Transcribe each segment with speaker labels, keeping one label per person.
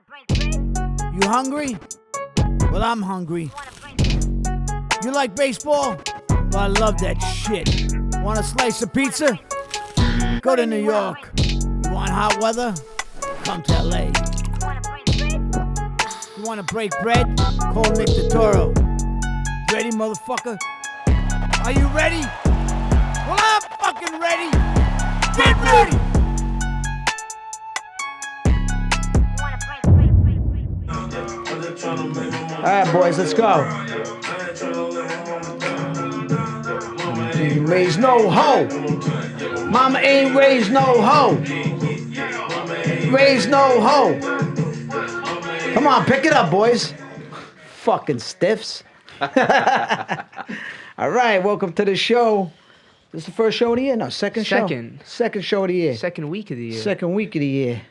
Speaker 1: You hungry? Well, I'm hungry. You like baseball? Well, I love that shit. Want a slice of pizza? Go to New York. You want hot weather? Come to LA. You want to break bread? Call Nick Turturro. Ready, motherfucker? Are you ready? Well, I'm fucking ready. Get ready! All right, boys, let's go. Ain't raised no hoe. Mama ain't raised no hoe. Raised no hoe. Come on, pick it up, boys. Fucking stiffs. All right, welcome to the show. This is the first show of the year? No, second show. Second show of the year.
Speaker 2: Second week of the year.
Speaker 1: Second week of the year.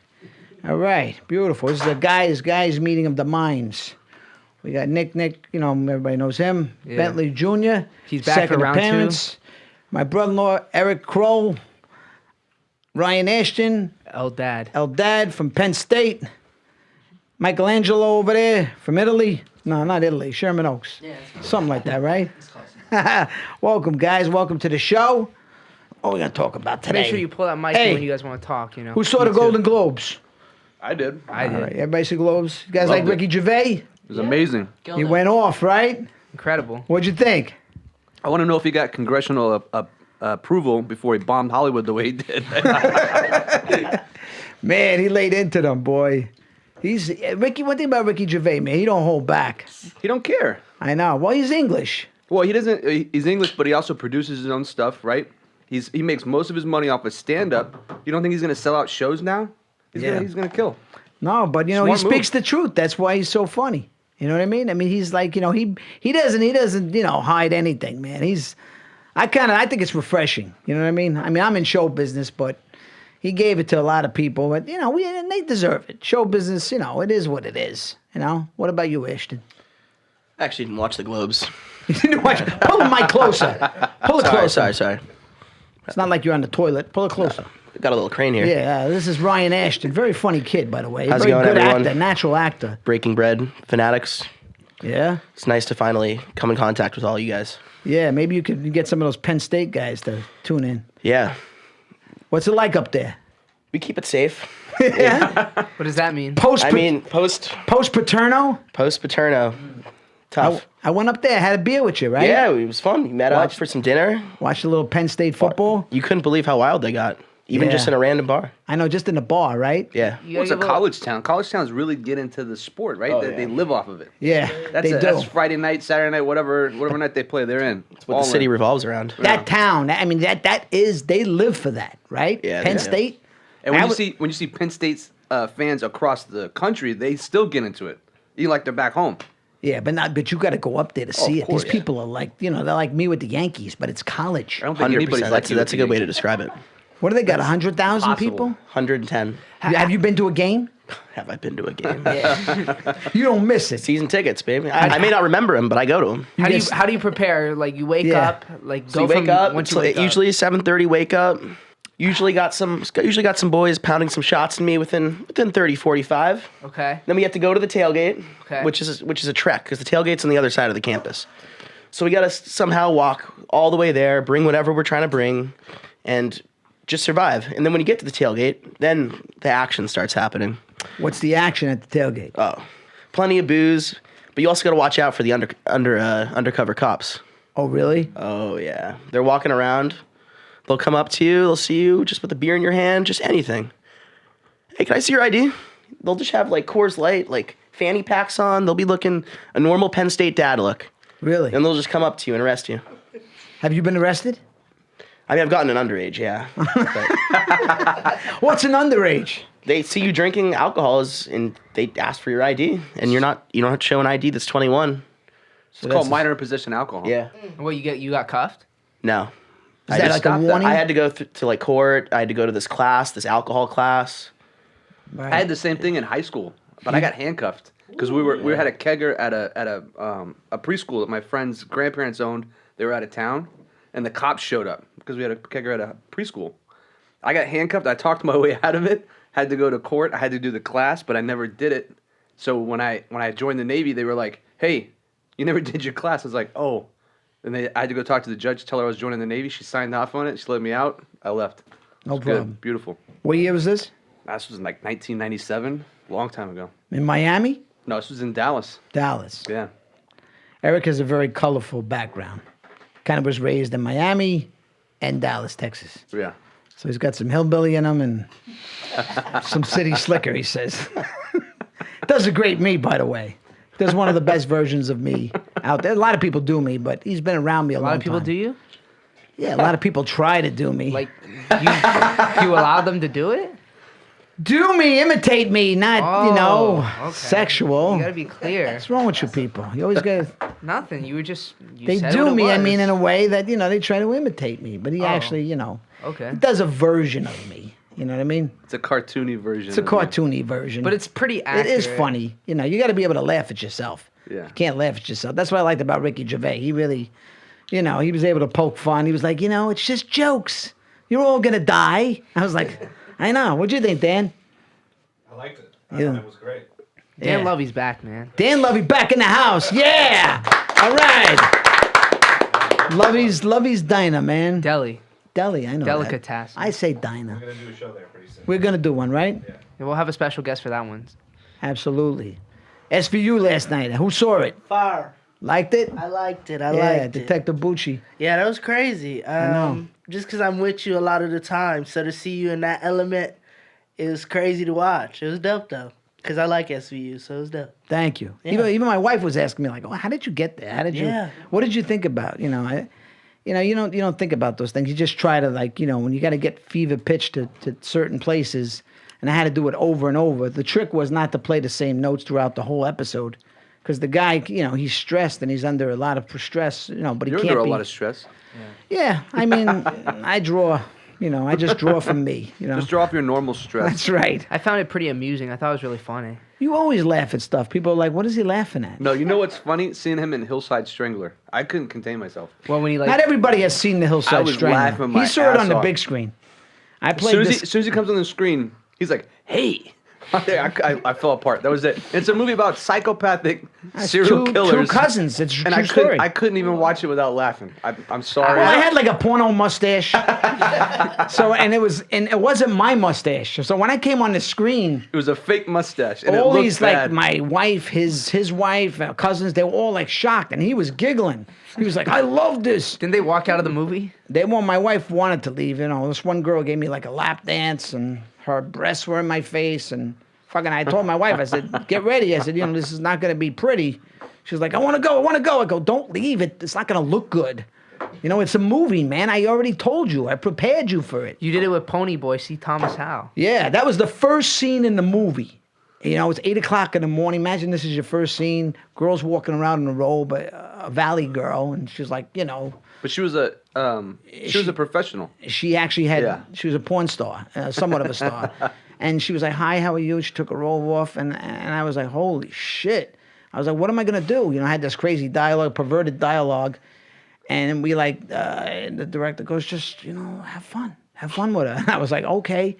Speaker 1: All right, beautiful. This is the guys meeting of the minds. We got Nick, you know, everybody knows him.
Speaker 2: Yeah.
Speaker 1: Bentley Jr.
Speaker 2: He's back
Speaker 1: second
Speaker 2: for round
Speaker 1: appearance.
Speaker 2: 2.
Speaker 1: My brother-in-law, Eric Kroll. Ryan Ashton.
Speaker 2: Eldad
Speaker 1: from Penn State. Michelangelo over there from Italy. No, not Italy. Sherman Oaks. Yeah, something like that, right? Welcome, guys. Welcome to the show. What are we going to talk about today?
Speaker 2: Make sure you pull that mic when you guys want to talk, you know.
Speaker 1: Who saw the Golden Globes?
Speaker 3: I did.
Speaker 2: I did.
Speaker 1: All right, everybody see Globes? You guys
Speaker 3: Loved
Speaker 1: like
Speaker 3: it.
Speaker 1: Ricky Gervais?
Speaker 3: It was amazing.
Speaker 1: He went off, right?
Speaker 2: Incredible.
Speaker 1: What'd you think?
Speaker 3: I want to know if he got congressional approval before he bombed Hollywood the way he did.
Speaker 1: Man, he laid into them, boy. Ricky. One thing about Ricky Gervais, man, he don't hold back.
Speaker 3: He don't care.
Speaker 1: I know. Well, he's English.
Speaker 3: Well, he doesn't. He's English, but he also produces his own stuff, right? He makes most of his money off of stand-up. You don't think he's going to sell out shows now? He's gonna kill.
Speaker 1: No, but you know
Speaker 3: Smart
Speaker 1: he speaks the truth. That's why he's so funny. You know what I mean? I mean, he's like, you know, he doesn't you know hide anything, man. I think it's refreshing. You know what I mean? I mean, I'm in show business, but he gave it to a lot of people, but you know, and they deserve it. Show business, you know, it is what it is. You know. What about you, Ashton?
Speaker 4: I actually didn't watch the Globes.
Speaker 1: You didn't watch. Pull the mic closer. Pull it closer.
Speaker 4: Sorry.
Speaker 1: It's not like you're on the toilet. Pull it closer.
Speaker 4: Got a little crane here.
Speaker 1: Yeah, this is Ryan Ashton. Very funny kid, by the way.
Speaker 4: How's it
Speaker 1: Very
Speaker 4: going,
Speaker 1: good
Speaker 4: everyone?
Speaker 1: actor, natural actor.
Speaker 4: Breaking Bread fanatics.
Speaker 1: Yeah?
Speaker 4: It's nice to finally come in contact with all you guys.
Speaker 1: Yeah, maybe you could get some of those Penn State guys to tune in.
Speaker 4: Yeah.
Speaker 1: What's it like up there?
Speaker 4: We keep it safe.
Speaker 1: Yeah?
Speaker 2: What does that mean?
Speaker 4: Post
Speaker 1: Post-Paterno?
Speaker 4: Paterno. Tough.
Speaker 1: I went up there, had a beer with you, right?
Speaker 4: Yeah, it was fun. We met up for some dinner.
Speaker 1: Watched a little Penn State football.
Speaker 4: You couldn't believe how wild they got. Even just in a random bar.
Speaker 1: I know, just in a bar, right?
Speaker 4: Yeah.
Speaker 3: Well, it's a college town. College towns really get into the sport, right? They live off of it.
Speaker 1: Yeah, they do.
Speaker 3: That's Friday night, Saturday night, whatever night they play, they're in.
Speaker 4: It's what the city revolves around.
Speaker 1: That town, I mean, they live for that, right?
Speaker 4: Yeah.
Speaker 1: Penn State.
Speaker 3: And when you see Penn State's fans across the country, they still get into it. Like they're back home.
Speaker 1: Yeah, but you got to go up there to see it.
Speaker 4: course,
Speaker 1: These people are like, you know, they're like me with the Yankees, but it's college.
Speaker 3: I don't think
Speaker 4: 100%.
Speaker 3: anybody's like
Speaker 4: That's a good way to describe it.
Speaker 1: What do they got? 100,000 people?
Speaker 4: 110.
Speaker 1: Have you been to a game?
Speaker 4: Have I been to a game?
Speaker 1: You don't miss it.
Speaker 4: Season tickets, baby. I may not remember them, but I go to them.
Speaker 2: How do you prepare? Like you wake up, like
Speaker 4: So
Speaker 2: go
Speaker 4: you wake up.
Speaker 2: once you wake up.
Speaker 4: Usually 7:30. Wake up. Usually got some boys pounding some shots in me within 30, 45.
Speaker 2: Okay.
Speaker 4: Then we have to go to the tailgate,
Speaker 2: Okay.
Speaker 4: which is a trek because the tailgate's on the other side of the campus. So we got to somehow walk all the way there, bring whatever we're trying to bring, and just survive. And then when you get to the tailgate, then the action starts happening.
Speaker 1: What's the action at the tailgate?
Speaker 4: Oh, plenty of booze, but you also got to watch out for the undercover cops.
Speaker 1: Oh, really?
Speaker 4: Oh yeah, they're walking around. They'll come up to you. They'll see you just with a beer in your hand, just anything. Hey, can I see your ID? They'll just have like Coors Light, like fanny packs on. They'll be looking a normal Penn State dad look.
Speaker 1: Really?
Speaker 4: And they'll just come up to you and arrest you.
Speaker 1: Have you been arrested?
Speaker 4: I mean, I've gotten an underage, yeah. But
Speaker 1: What's an underage?
Speaker 4: they see you drinking alcohols and they ask for your ID, and you don't have to show an ID that's 21.
Speaker 3: It's called minor in possession alcohol.
Speaker 4: Yeah.
Speaker 2: What you got cuffed?
Speaker 4: No.
Speaker 1: Is that like a warning?
Speaker 4: I had to go to like court. I had to go to this alcohol class.
Speaker 1: Right.
Speaker 3: I had the same thing in high school, but I got handcuffed because we had a kegger at a preschool that my friend's grandparents owned. They were out of town, and the cops showed up because we had a kegger at a preschool. I got handcuffed. I talked my way out of it, had to go to court. I had to do the class, but I never did it. So when I joined the Navy, they were like, "Hey, you never did your class." I was like, "Oh." And I had to go talk to the judge, tell her I was joining the Navy. She signed off on it. She let me out. I left.
Speaker 1: No
Speaker 3: Good.
Speaker 1: problem.
Speaker 3: Beautiful.
Speaker 1: What year was this?
Speaker 3: This was in like 1997, long time ago.
Speaker 1: In Miami?
Speaker 3: No, this was in Dallas.
Speaker 1: Dallas.
Speaker 3: Yeah.
Speaker 1: Eric has a very colorful background. Kind of was raised in Miami and Dallas, Texas.
Speaker 3: Yeah.
Speaker 1: So he's got some hillbilly in him and some city slicker, he says. Does a great me, by the way. Does one of the best versions of me out there. A lot of people do me, but he's been around me a long time.
Speaker 2: A lot of people do you?
Speaker 1: Yeah, a lot of people try to do me.
Speaker 2: Like, you allow them to do it?
Speaker 1: Do me, imitate me, not,
Speaker 2: Okay.
Speaker 1: sexual.
Speaker 2: You gotta be clear.
Speaker 1: What's wrong with you people? You always got
Speaker 2: Nothing. You were just. You
Speaker 1: They
Speaker 2: said
Speaker 1: do
Speaker 2: what it
Speaker 1: me, I
Speaker 2: was.
Speaker 1: mean, in a way that, they try to imitate me. But he actually,
Speaker 2: Okay.
Speaker 1: he does a version of me. You know what I mean?
Speaker 3: It's a cartoony version.
Speaker 1: It's a cartoony version.
Speaker 2: But it's pretty accurate.
Speaker 1: It is funny. You got to be able to laugh at yourself.
Speaker 3: Yeah.
Speaker 1: You can't laugh at yourself. That's what I liked about Ricky Gervais. He really, he was able to poke fun. He was like, it's just jokes. You're all going to die. I was like, I know. What'd you think, Dan?
Speaker 5: I liked it.
Speaker 1: Yeah.
Speaker 5: It was great.
Speaker 2: Dan
Speaker 1: Yeah.
Speaker 2: Lovey's back, man.
Speaker 1: Dan Lovey back in the house. Yeah. All right. Lovey's diner, man.
Speaker 2: Deli.
Speaker 1: Deli, I know
Speaker 2: Delicatessen.
Speaker 1: that. I say
Speaker 5: We're
Speaker 1: diner.
Speaker 5: gonna do a show there pretty soon.
Speaker 1: We're going to do one, right?
Speaker 5: Yeah.
Speaker 2: Yeah, we'll have a special guest for that one.
Speaker 1: Absolutely. SVU last night. Who saw it?
Speaker 6: Fire.
Speaker 1: Liked it?
Speaker 6: I liked it.
Speaker 1: yeah,
Speaker 6: I liked it.
Speaker 1: Detective Bucci.
Speaker 6: Yeah, that was crazy.
Speaker 1: know.
Speaker 6: Just because I'm with you a lot of the time, so to see you in that element, it was crazy to watch. It was dope though, because I like SVU, so it was dope.
Speaker 1: Thank you.
Speaker 6: Yeah.
Speaker 1: Even my wife was asking me like, "Oh, how did you get there? How did you?
Speaker 6: Yeah.
Speaker 1: What did you think about? You don't think about those things. You just try to when you got to get fever pitch to certain places, and I had to do it over and over. The trick was not to play the same notes throughout the whole episode, because the guy, he's stressed and he's under a lot of stress, but he
Speaker 3: You're
Speaker 1: can't
Speaker 3: under a
Speaker 1: be.
Speaker 3: lot of stress.
Speaker 1: Yeah, I mean, I draw. I just draw from me.
Speaker 3: Just draw off your normal stress.
Speaker 1: That's right.
Speaker 2: I found it pretty amusing. I thought it was really funny.
Speaker 1: You always laugh at stuff. People are like, "What is he laughing at?"
Speaker 3: No, you know what's funny? Seeing him in Hillside Strangler. I couldn't contain myself.
Speaker 2: Well, when he
Speaker 1: Not everybody has seen the Hillside
Speaker 3: I was
Speaker 1: Strangler.
Speaker 3: laughing my
Speaker 1: He saw it on
Speaker 3: ass
Speaker 1: the
Speaker 3: off.
Speaker 1: big screen. I
Speaker 3: As
Speaker 1: played
Speaker 3: soon
Speaker 1: this.
Speaker 3: as he comes on the screen, he's like, "Hey." I fell apart. That was it. It's a movie about psychopathic serial killers.
Speaker 1: Two cousins. It's a
Speaker 3: And
Speaker 1: true story.
Speaker 3: I couldn't even watch it without laughing. I'm sorry.
Speaker 1: Well, I had like a porno mustache. and it wasn't my mustache. So when I came on the screen,
Speaker 3: It was a fake mustache. And
Speaker 1: all
Speaker 3: it looked
Speaker 1: these
Speaker 3: bad.
Speaker 1: like my wife, his wife, cousins, they were all like shocked, and he was giggling. He was like, "I love this."
Speaker 2: Didn't they walk out of the movie?
Speaker 1: My wife wanted to leave. This one girl gave me like a lap dance, and her breasts were in my face, and fucking. I told my wife, I said, "Get ready." I said, "This is not gonna be pretty." She was like, "I want to go. I go, "Don't leave it. It's not gonna look good. It's a movie, man. I already told you. I prepared you for it."
Speaker 2: You did it with Pony Boy, C. Thomas Howell.
Speaker 1: Yeah, that was the first scene in the movie. It's 8:00 in the morning. Imagine this is your first scene. Girls walking around in a robe, a valley girl, and she's like,
Speaker 3: But she was a professional.
Speaker 1: she actually had.
Speaker 3: Yeah.
Speaker 1: She was a porn star, somewhat of a star, and she was like, "Hi, how are you?" She took her robe off, and I was like, "Holy shit!" I was like, "What am I gonna do?" I had this crazy dialogue, perverted dialogue, and we the director goes, "Just have fun with her." And I was like, "Okay."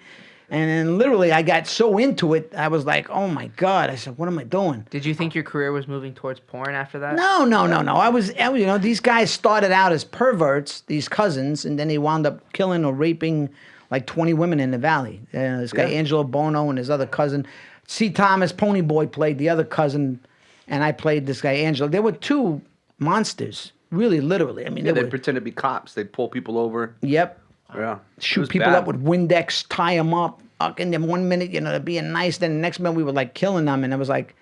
Speaker 1: And then literally I got so into it, I was like, "Oh my God." I said, "What am I doing?"
Speaker 2: Did you think your career was moving towards porn after that?
Speaker 1: No. I was, these guys started out as perverts, these cousins, and then they wound up killing or raping like 20 women in the valley. This guy,
Speaker 3: Yeah.
Speaker 1: Angelo Bono, and his other cousin. C. Thomas, Pony Boy, played the other cousin, and I played this guy, Angelo. There were two monsters, really, literally. I mean,
Speaker 3: Yeah,
Speaker 1: they
Speaker 3: they'd
Speaker 1: were,
Speaker 3: pretend to be cops. They'd pull people over.
Speaker 1: yep.
Speaker 3: Yeah. It
Speaker 1: Shoot
Speaker 3: was
Speaker 1: people
Speaker 3: bad.
Speaker 1: up with Windex, tie them up. And then 1 minute, they're being nice. Then the next minute, we were like killing them. And I was like,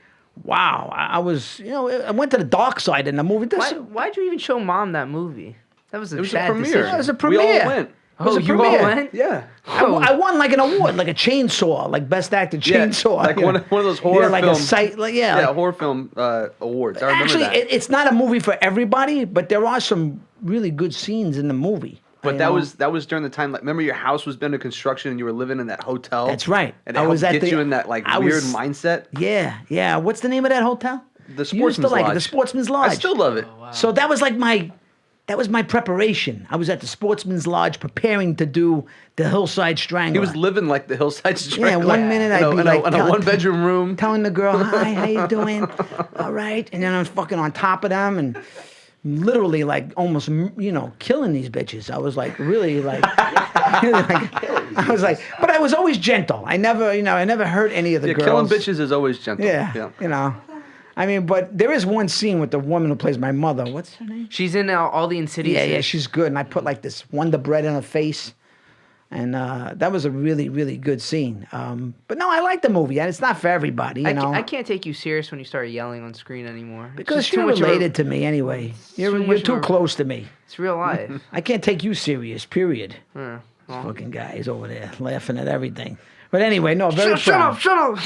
Speaker 1: wow. I was, I went to the dark side in the movie.
Speaker 2: Why'd you even show Mom that movie? That was a
Speaker 3: It was a
Speaker 2: sad
Speaker 3: premiere.
Speaker 2: decision.
Speaker 1: It was a
Speaker 3: We
Speaker 1: premiere.
Speaker 3: all went.
Speaker 1: It was a
Speaker 2: you all
Speaker 1: premiere.
Speaker 2: went?
Speaker 3: Yeah.
Speaker 1: I won like an award, like a chainsaw, like best actor
Speaker 3: Yeah,
Speaker 1: chainsaw.
Speaker 3: like
Speaker 1: you know.
Speaker 3: one of those horror
Speaker 1: like
Speaker 3: film-
Speaker 1: a site,
Speaker 3: Yeah, horror film awards. I remember
Speaker 1: Actually,
Speaker 3: that.
Speaker 1: it's not a movie for everybody, but there are some really good scenes in the movie.
Speaker 3: But
Speaker 1: you
Speaker 3: that
Speaker 1: know?
Speaker 3: was during the time. Like, remember your house was under construction and you were living in that hotel.
Speaker 1: That's right.
Speaker 3: And
Speaker 1: I
Speaker 3: it
Speaker 1: was
Speaker 3: helped
Speaker 1: at
Speaker 3: get
Speaker 1: the-
Speaker 3: you in that
Speaker 1: I
Speaker 3: weird
Speaker 1: was-
Speaker 3: mindset.
Speaker 1: Yeah. What's the name of that hotel?
Speaker 3: The
Speaker 1: You used to
Speaker 3: Sportsman's
Speaker 1: like it,
Speaker 3: Lodge.
Speaker 1: the Sportsman's Lodge.
Speaker 3: I still love it.
Speaker 1: So that was like That was my preparation. I was at the Sportsman's Lodge preparing to do the Hillside Strangler.
Speaker 3: He was living like the Hillside Strangler.
Speaker 1: Yeah, 1 minute I'd be like
Speaker 3: in a one-bedroom room.
Speaker 1: telling the girl, "Hi, how you doing? All right," and then I was fucking on top of them and literally like almost killing these bitches. I was like really like, I was like, but I was always gentle. I never hurt any of the girls.
Speaker 3: Killing bitches is always gentle.
Speaker 1: Yeah. I mean, but there is one scene with the woman who plays my mother. What's her name?
Speaker 2: She's in all the Insidious.
Speaker 1: Yeah, she's good. And I put like this Wonder Bread in her face. And that was a really, really good scene. But no, I like the movie. And it's not for everybody, you know.
Speaker 2: I can't take you serious when you start yelling on screen anymore.
Speaker 1: Because you're related to me anyway. You're too close to me.
Speaker 2: It's real life.
Speaker 1: I can't take you serious, period.
Speaker 2: Well.
Speaker 1: Fucking guys over there laughing at everything. But anyway, no, very proud.
Speaker 2: Shut up.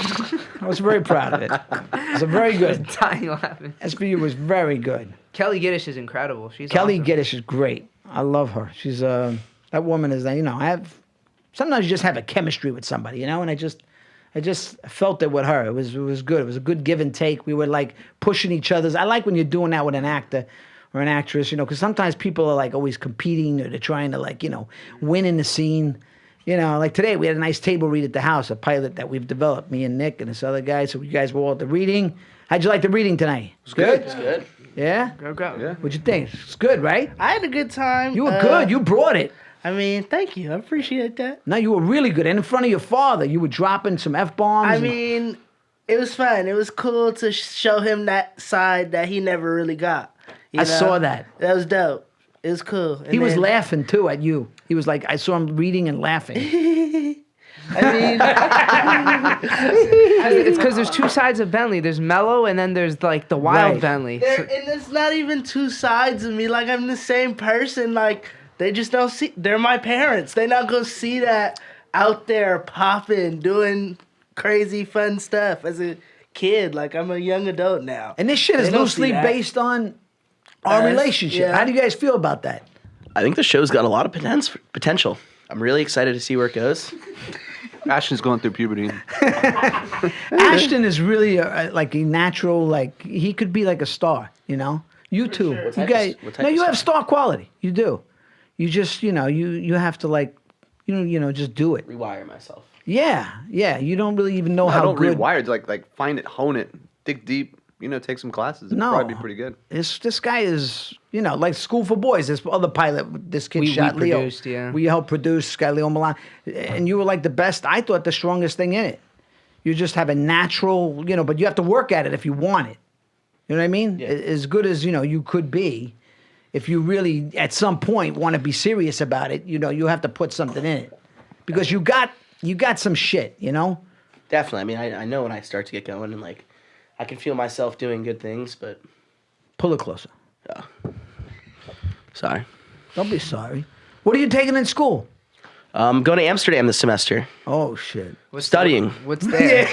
Speaker 1: I was very proud of it. It was very good.
Speaker 2: Dying laughing.
Speaker 1: SVU was very good.
Speaker 2: Kelly Giddish is incredible. She's
Speaker 1: Kelly
Speaker 2: awesome.
Speaker 1: Giddish is great. I love her. She's that woman is sometimes you just have a chemistry with somebody, you know, and I just felt it with her. It was good. It was a good give and take. We were like pushing each other's. I like when you're doing that with an actor or an actress, you know, because sometimes people are like always competing or they're trying to like, win in the scene. You know, like today we had a nice table read at the house, a pilot that we've developed, me and Nick and this other guy. So you guys were all at the reading. How'd you like the reading tonight? It's good.
Speaker 4: It's good.
Speaker 1: Yeah?
Speaker 2: Go.
Speaker 3: Yeah.
Speaker 1: What'd you think? It's good, right?
Speaker 6: I had a good time.
Speaker 1: You were good. You brought it.
Speaker 6: I mean, thank you. I appreciate that.
Speaker 1: No, you were really good. And in front of your father, you were dropping some F-bombs.
Speaker 6: I mean, it was fun. It was cool to show him that side that he never really got.
Speaker 1: I saw that.
Speaker 6: That was dope. It was cool. And
Speaker 1: He was
Speaker 6: then-
Speaker 1: laughing, too, at you. He was like, I saw him reading and laughing.
Speaker 6: I
Speaker 2: It's because there's two sides of Bentley. There's mellow, and then there's like the wild
Speaker 1: Right.
Speaker 2: Bentley.
Speaker 6: mean, and it's not even two sides of me. Like, I'm the same person. Like, they just don't see. They're my parents. They not gonna see that out there popping, doing crazy fun stuff as a kid. Like, I'm a young adult now.
Speaker 1: And this shit is
Speaker 6: They don't see
Speaker 1: loosely
Speaker 6: that.
Speaker 1: based on our
Speaker 6: Us,
Speaker 1: relationship.
Speaker 6: yeah.
Speaker 1: How do you guys feel about that?
Speaker 4: I think the show's got a lot of potential. I'm really excited to see where it goes.
Speaker 3: Ashton's going through puberty.
Speaker 1: Ashton is really like a natural, like he could be like a star, you know. You too.
Speaker 6: sure.
Speaker 1: You
Speaker 4: type
Speaker 1: guys,
Speaker 4: of- what type
Speaker 1: no,
Speaker 4: of
Speaker 1: you have
Speaker 4: star?
Speaker 1: star quality. You do. You just, you have to like, just do it.
Speaker 4: Rewire myself.
Speaker 1: Yeah. You don't really even know
Speaker 3: I
Speaker 1: how
Speaker 3: don't
Speaker 1: good.
Speaker 3: rewire. Like find it, hone it, dig deep. Take some classes. It'd
Speaker 1: No.
Speaker 3: probably be pretty good.
Speaker 1: This guy is, like School for Boys. This other pilot, this kid
Speaker 2: We
Speaker 1: shot Leo.
Speaker 2: produced, yeah.
Speaker 1: We helped produce this guy Leo Milan, and you were like the best. I thought the strongest thing in it. You just have a natural, but you have to work at it if you want it. You know what I mean?
Speaker 4: Yeah.
Speaker 1: As good as you could be, if you really at some point want to be serious about it, you have to put something in it, because you got some shit.
Speaker 4: Definitely. I mean, I know when I start to get going and like, I can feel myself doing good things, but
Speaker 1: Pull it closer.
Speaker 4: sorry.
Speaker 1: Don't be sorry. What are you taking in school?
Speaker 4: Going to Amsterdam this semester.
Speaker 1: Oh shit.
Speaker 4: Studying.
Speaker 2: What's there?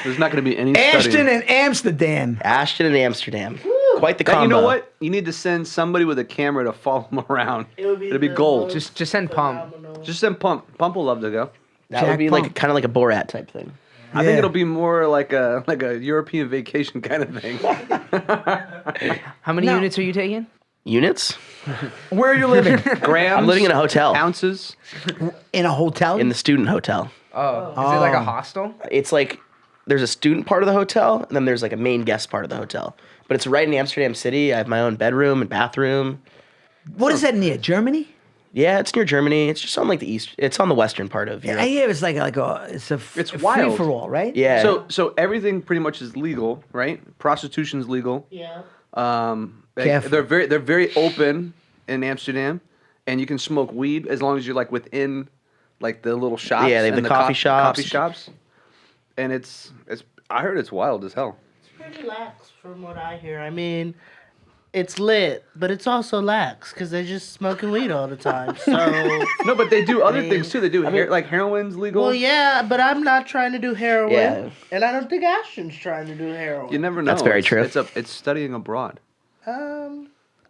Speaker 3: There's not going to be any
Speaker 1: Ashton
Speaker 3: studying.
Speaker 1: and Amsterdam.
Speaker 4: Ashton and Amsterdam. Quite the
Speaker 3: Hey,
Speaker 4: combo.
Speaker 3: you know what? You need to send somebody with a camera to follow him around. It'd be
Speaker 6: the
Speaker 3: gold.
Speaker 6: most
Speaker 2: just send Pump.
Speaker 6: phenomenal-
Speaker 3: Just send Pump. Pump will love to go.
Speaker 4: That
Speaker 1: Jack
Speaker 4: would be
Speaker 1: Pump.
Speaker 4: like kind of like a Borat type thing.
Speaker 3: I think
Speaker 1: Yeah.
Speaker 3: it'll be more like a European vacation kind of thing.
Speaker 2: How many
Speaker 1: No.
Speaker 2: units are you taking?
Speaker 4: Units?
Speaker 1: Where are you living?
Speaker 3: Grams.
Speaker 4: I'm living in a hotel.
Speaker 3: Ounces.
Speaker 1: In a hotel?
Speaker 4: In the student hotel.
Speaker 2: Oh, is it like
Speaker 1: Oh.
Speaker 2: a hostel?
Speaker 4: It's like there's a student part of the hotel, and then there's like a main guest part of the hotel. But it's right in Amsterdam City. I have my own bedroom and bathroom.
Speaker 1: What is that near? Germany?
Speaker 4: Yeah, it's near Germany. It's just on like the east. It's on the western part of Europe.
Speaker 1: I hear it's like
Speaker 3: It's
Speaker 1: free
Speaker 3: wild.
Speaker 1: for all, right?
Speaker 4: Yeah.
Speaker 3: So everything pretty much is legal, right? Prostitution's legal.
Speaker 6: Yeah.
Speaker 1: Careful.
Speaker 3: They're very open in Amsterdam, and you can smoke weed as long as you're like within like the little shops.
Speaker 4: Yeah, they have
Speaker 3: and
Speaker 4: the coffee shops.
Speaker 3: Coffee shops, and it's. I heard it's wild as hell.
Speaker 6: Pretty lax from what I hear. I mean, it's lit, but it's also lax because they're just smoking weed all the time. So,
Speaker 3: No, but they do other
Speaker 6: mean-
Speaker 3: things too. They do like heroin's legal.
Speaker 6: well, yeah, but I'm not trying to do heroin,
Speaker 4: Yeah.
Speaker 6: and I don't think Ashton's trying to do heroin.
Speaker 3: You never know.
Speaker 4: That's very true.
Speaker 3: It's studying abroad.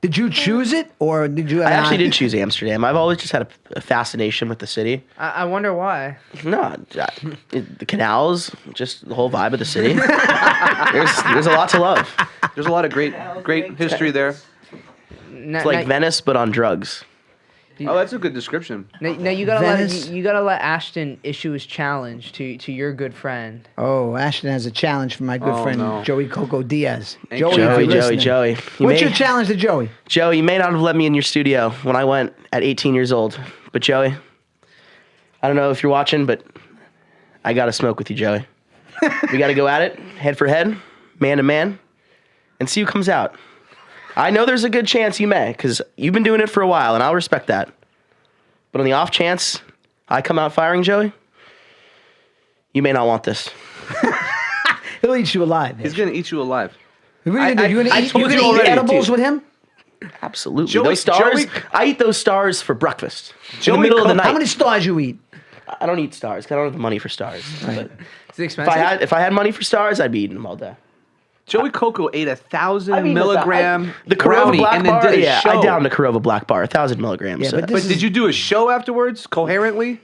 Speaker 1: Did you choose it or did you?
Speaker 4: I actually did choose Amsterdam. I've always just had a fascination with the city.
Speaker 2: I wonder why.
Speaker 4: No, the canals, just the whole vibe of the city. there's a lot to love.
Speaker 3: There's a lot of great history there.
Speaker 2: Now,
Speaker 4: It's like
Speaker 2: now,
Speaker 4: Venice, but on drugs.
Speaker 3: Oh, that's a good description.
Speaker 2: now you gotta
Speaker 1: Venice.
Speaker 2: you gotta let Ashton issue his challenge to your good friend.
Speaker 1: Oh, Ashton has a challenge for my good
Speaker 3: Oh,
Speaker 1: friend
Speaker 3: no.
Speaker 1: Joey Coco Diaz.
Speaker 3: Ain't
Speaker 1: Joey,
Speaker 3: Joey,
Speaker 1: if you're listening.
Speaker 4: Joey.
Speaker 1: What's your challenge to Joey?
Speaker 4: Joey, you may not have let me in your studio when I went at 18 years old. But Joey, I don't know if you're watching, but I got to smoke with you, Joey. We got to go at it, head for head, man to man, and see who comes out. I know there's a good chance you may, because you've been doing it for a while, and I'll respect that. But on the off chance I come out firing, Joey, you may not want this.
Speaker 1: He'll eat you alive.
Speaker 3: He's gonna eat you alive.
Speaker 1: What are you gonna do? You
Speaker 3: I
Speaker 1: gonna
Speaker 3: told you
Speaker 1: eat
Speaker 3: already,
Speaker 1: edibles
Speaker 3: dude.
Speaker 1: with him?
Speaker 4: Absolutely.
Speaker 3: Joey-
Speaker 4: those stars,
Speaker 3: Joey-
Speaker 4: I eat those stars for breakfast. In
Speaker 3: Joey
Speaker 4: the middle of the
Speaker 3: Coco-
Speaker 4: night.
Speaker 1: How many stars you eat?
Speaker 4: I don't eat stars, 'cause I don't have the money for stars. But
Speaker 2: Is it
Speaker 4: if
Speaker 2: expensive?
Speaker 4: I had money for stars, I'd be eating them all day.
Speaker 3: Joey Coco ate 1,000
Speaker 4: I mean,
Speaker 3: milligram
Speaker 4: the Corova
Speaker 3: rowdy
Speaker 4: Black
Speaker 3: and then
Speaker 4: Bar,
Speaker 3: did a
Speaker 4: yeah,
Speaker 3: show.
Speaker 4: I downed a Corova Black Bar, 1,000 milligrams.
Speaker 1: Yeah, but
Speaker 3: But
Speaker 1: this
Speaker 3: did you do a show afterwards, coherently?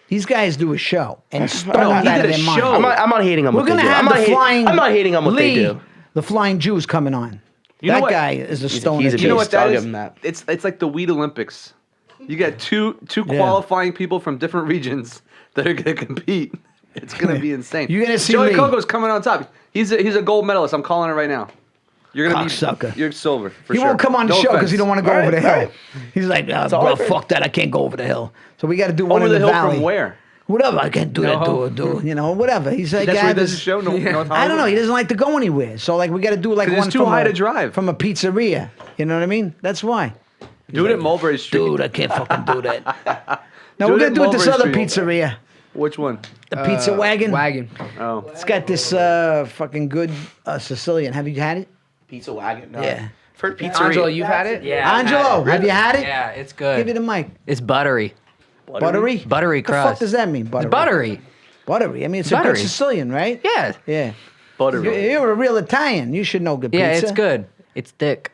Speaker 1: These guys do a show and stoned
Speaker 3: No,
Speaker 1: out
Speaker 3: he
Speaker 1: of
Speaker 3: did a
Speaker 1: their mind.
Speaker 3: show.
Speaker 4: I'm not hating on
Speaker 1: We're
Speaker 4: what they
Speaker 1: gonna
Speaker 4: do.
Speaker 1: have
Speaker 4: I'm not
Speaker 1: the flying.
Speaker 4: I'm not hating on what
Speaker 1: Lee,
Speaker 4: they do.
Speaker 1: The flying Jews coming on.
Speaker 3: You know
Speaker 1: That
Speaker 3: what?
Speaker 1: guy is a stoner.
Speaker 4: he's a
Speaker 3: You know what
Speaker 4: beast. I'll
Speaker 3: that
Speaker 4: give
Speaker 3: is?
Speaker 4: him that.
Speaker 3: It's like the Weed Olympics. You got two
Speaker 1: Yeah.
Speaker 3: qualifying people from different regions that are going to compete. It's going to be insane.
Speaker 1: You're gonna see
Speaker 3: Joey
Speaker 1: Lee.
Speaker 3: Coco's coming on top. He's a gold medalist. I'm calling it right now. You're gonna
Speaker 1: Cocksucker.
Speaker 3: be you're silver for
Speaker 1: He
Speaker 3: sure.
Speaker 1: won't come on the
Speaker 3: No
Speaker 1: show because
Speaker 3: offense.
Speaker 1: he don't want to go over the hill. He's like,
Speaker 4: all
Speaker 1: bro,
Speaker 4: I've heard.
Speaker 1: fuck that. I can't go over the hill. So we got to do one
Speaker 3: Over
Speaker 1: in
Speaker 3: the
Speaker 1: the,
Speaker 3: hill
Speaker 1: valley.
Speaker 3: from where?
Speaker 1: Whatever. I can't do that.
Speaker 2: No.
Speaker 1: Do it. You know, whatever. He's like,
Speaker 3: That's where he does
Speaker 1: this-
Speaker 3: his show. North Hollywood?
Speaker 1: I don't know. He doesn't like to go anywhere. So like, we got to do like
Speaker 3: 'Cause
Speaker 1: one
Speaker 3: it's too
Speaker 1: from
Speaker 3: high
Speaker 1: a,
Speaker 3: to drive.
Speaker 1: from a pizzeria. You know what I mean? That's why.
Speaker 3: Do it at Mulberry Street.
Speaker 1: Dude, I can't fucking do that. No,
Speaker 3: Do
Speaker 1: we're
Speaker 3: it
Speaker 1: gonna
Speaker 3: at
Speaker 1: do it this
Speaker 3: Mulberry
Speaker 1: other
Speaker 3: Street.
Speaker 1: pizzeria.
Speaker 3: Which one?
Speaker 1: The pizza wagon.
Speaker 2: Wagon.
Speaker 3: Oh,
Speaker 1: It's got this fucking good Sicilian. Have you had it?
Speaker 4: Pizza wagon. No.
Speaker 1: Yeah.
Speaker 4: I've heard pizza.
Speaker 2: Angelo, you've had it?
Speaker 7: Yeah. I've had
Speaker 1: Angelo,
Speaker 7: it.
Speaker 1: have you had it?
Speaker 7: Yeah, it's good.
Speaker 1: Give me the mic.
Speaker 7: It's buttery.
Speaker 1: Buttery?
Speaker 7: Buttery
Speaker 1: What the fuck
Speaker 7: crust.
Speaker 1: does that mean, buttery?
Speaker 7: Buttery.
Speaker 1: Buttery. I mean, it's a
Speaker 7: Buttery.
Speaker 1: good Sicilian, right?
Speaker 7: Yeah.
Speaker 1: Yeah.
Speaker 3: buttery.
Speaker 1: You're a real Italian. You should know good
Speaker 7: Yeah,
Speaker 1: pizza.
Speaker 7: it's good. It's thick.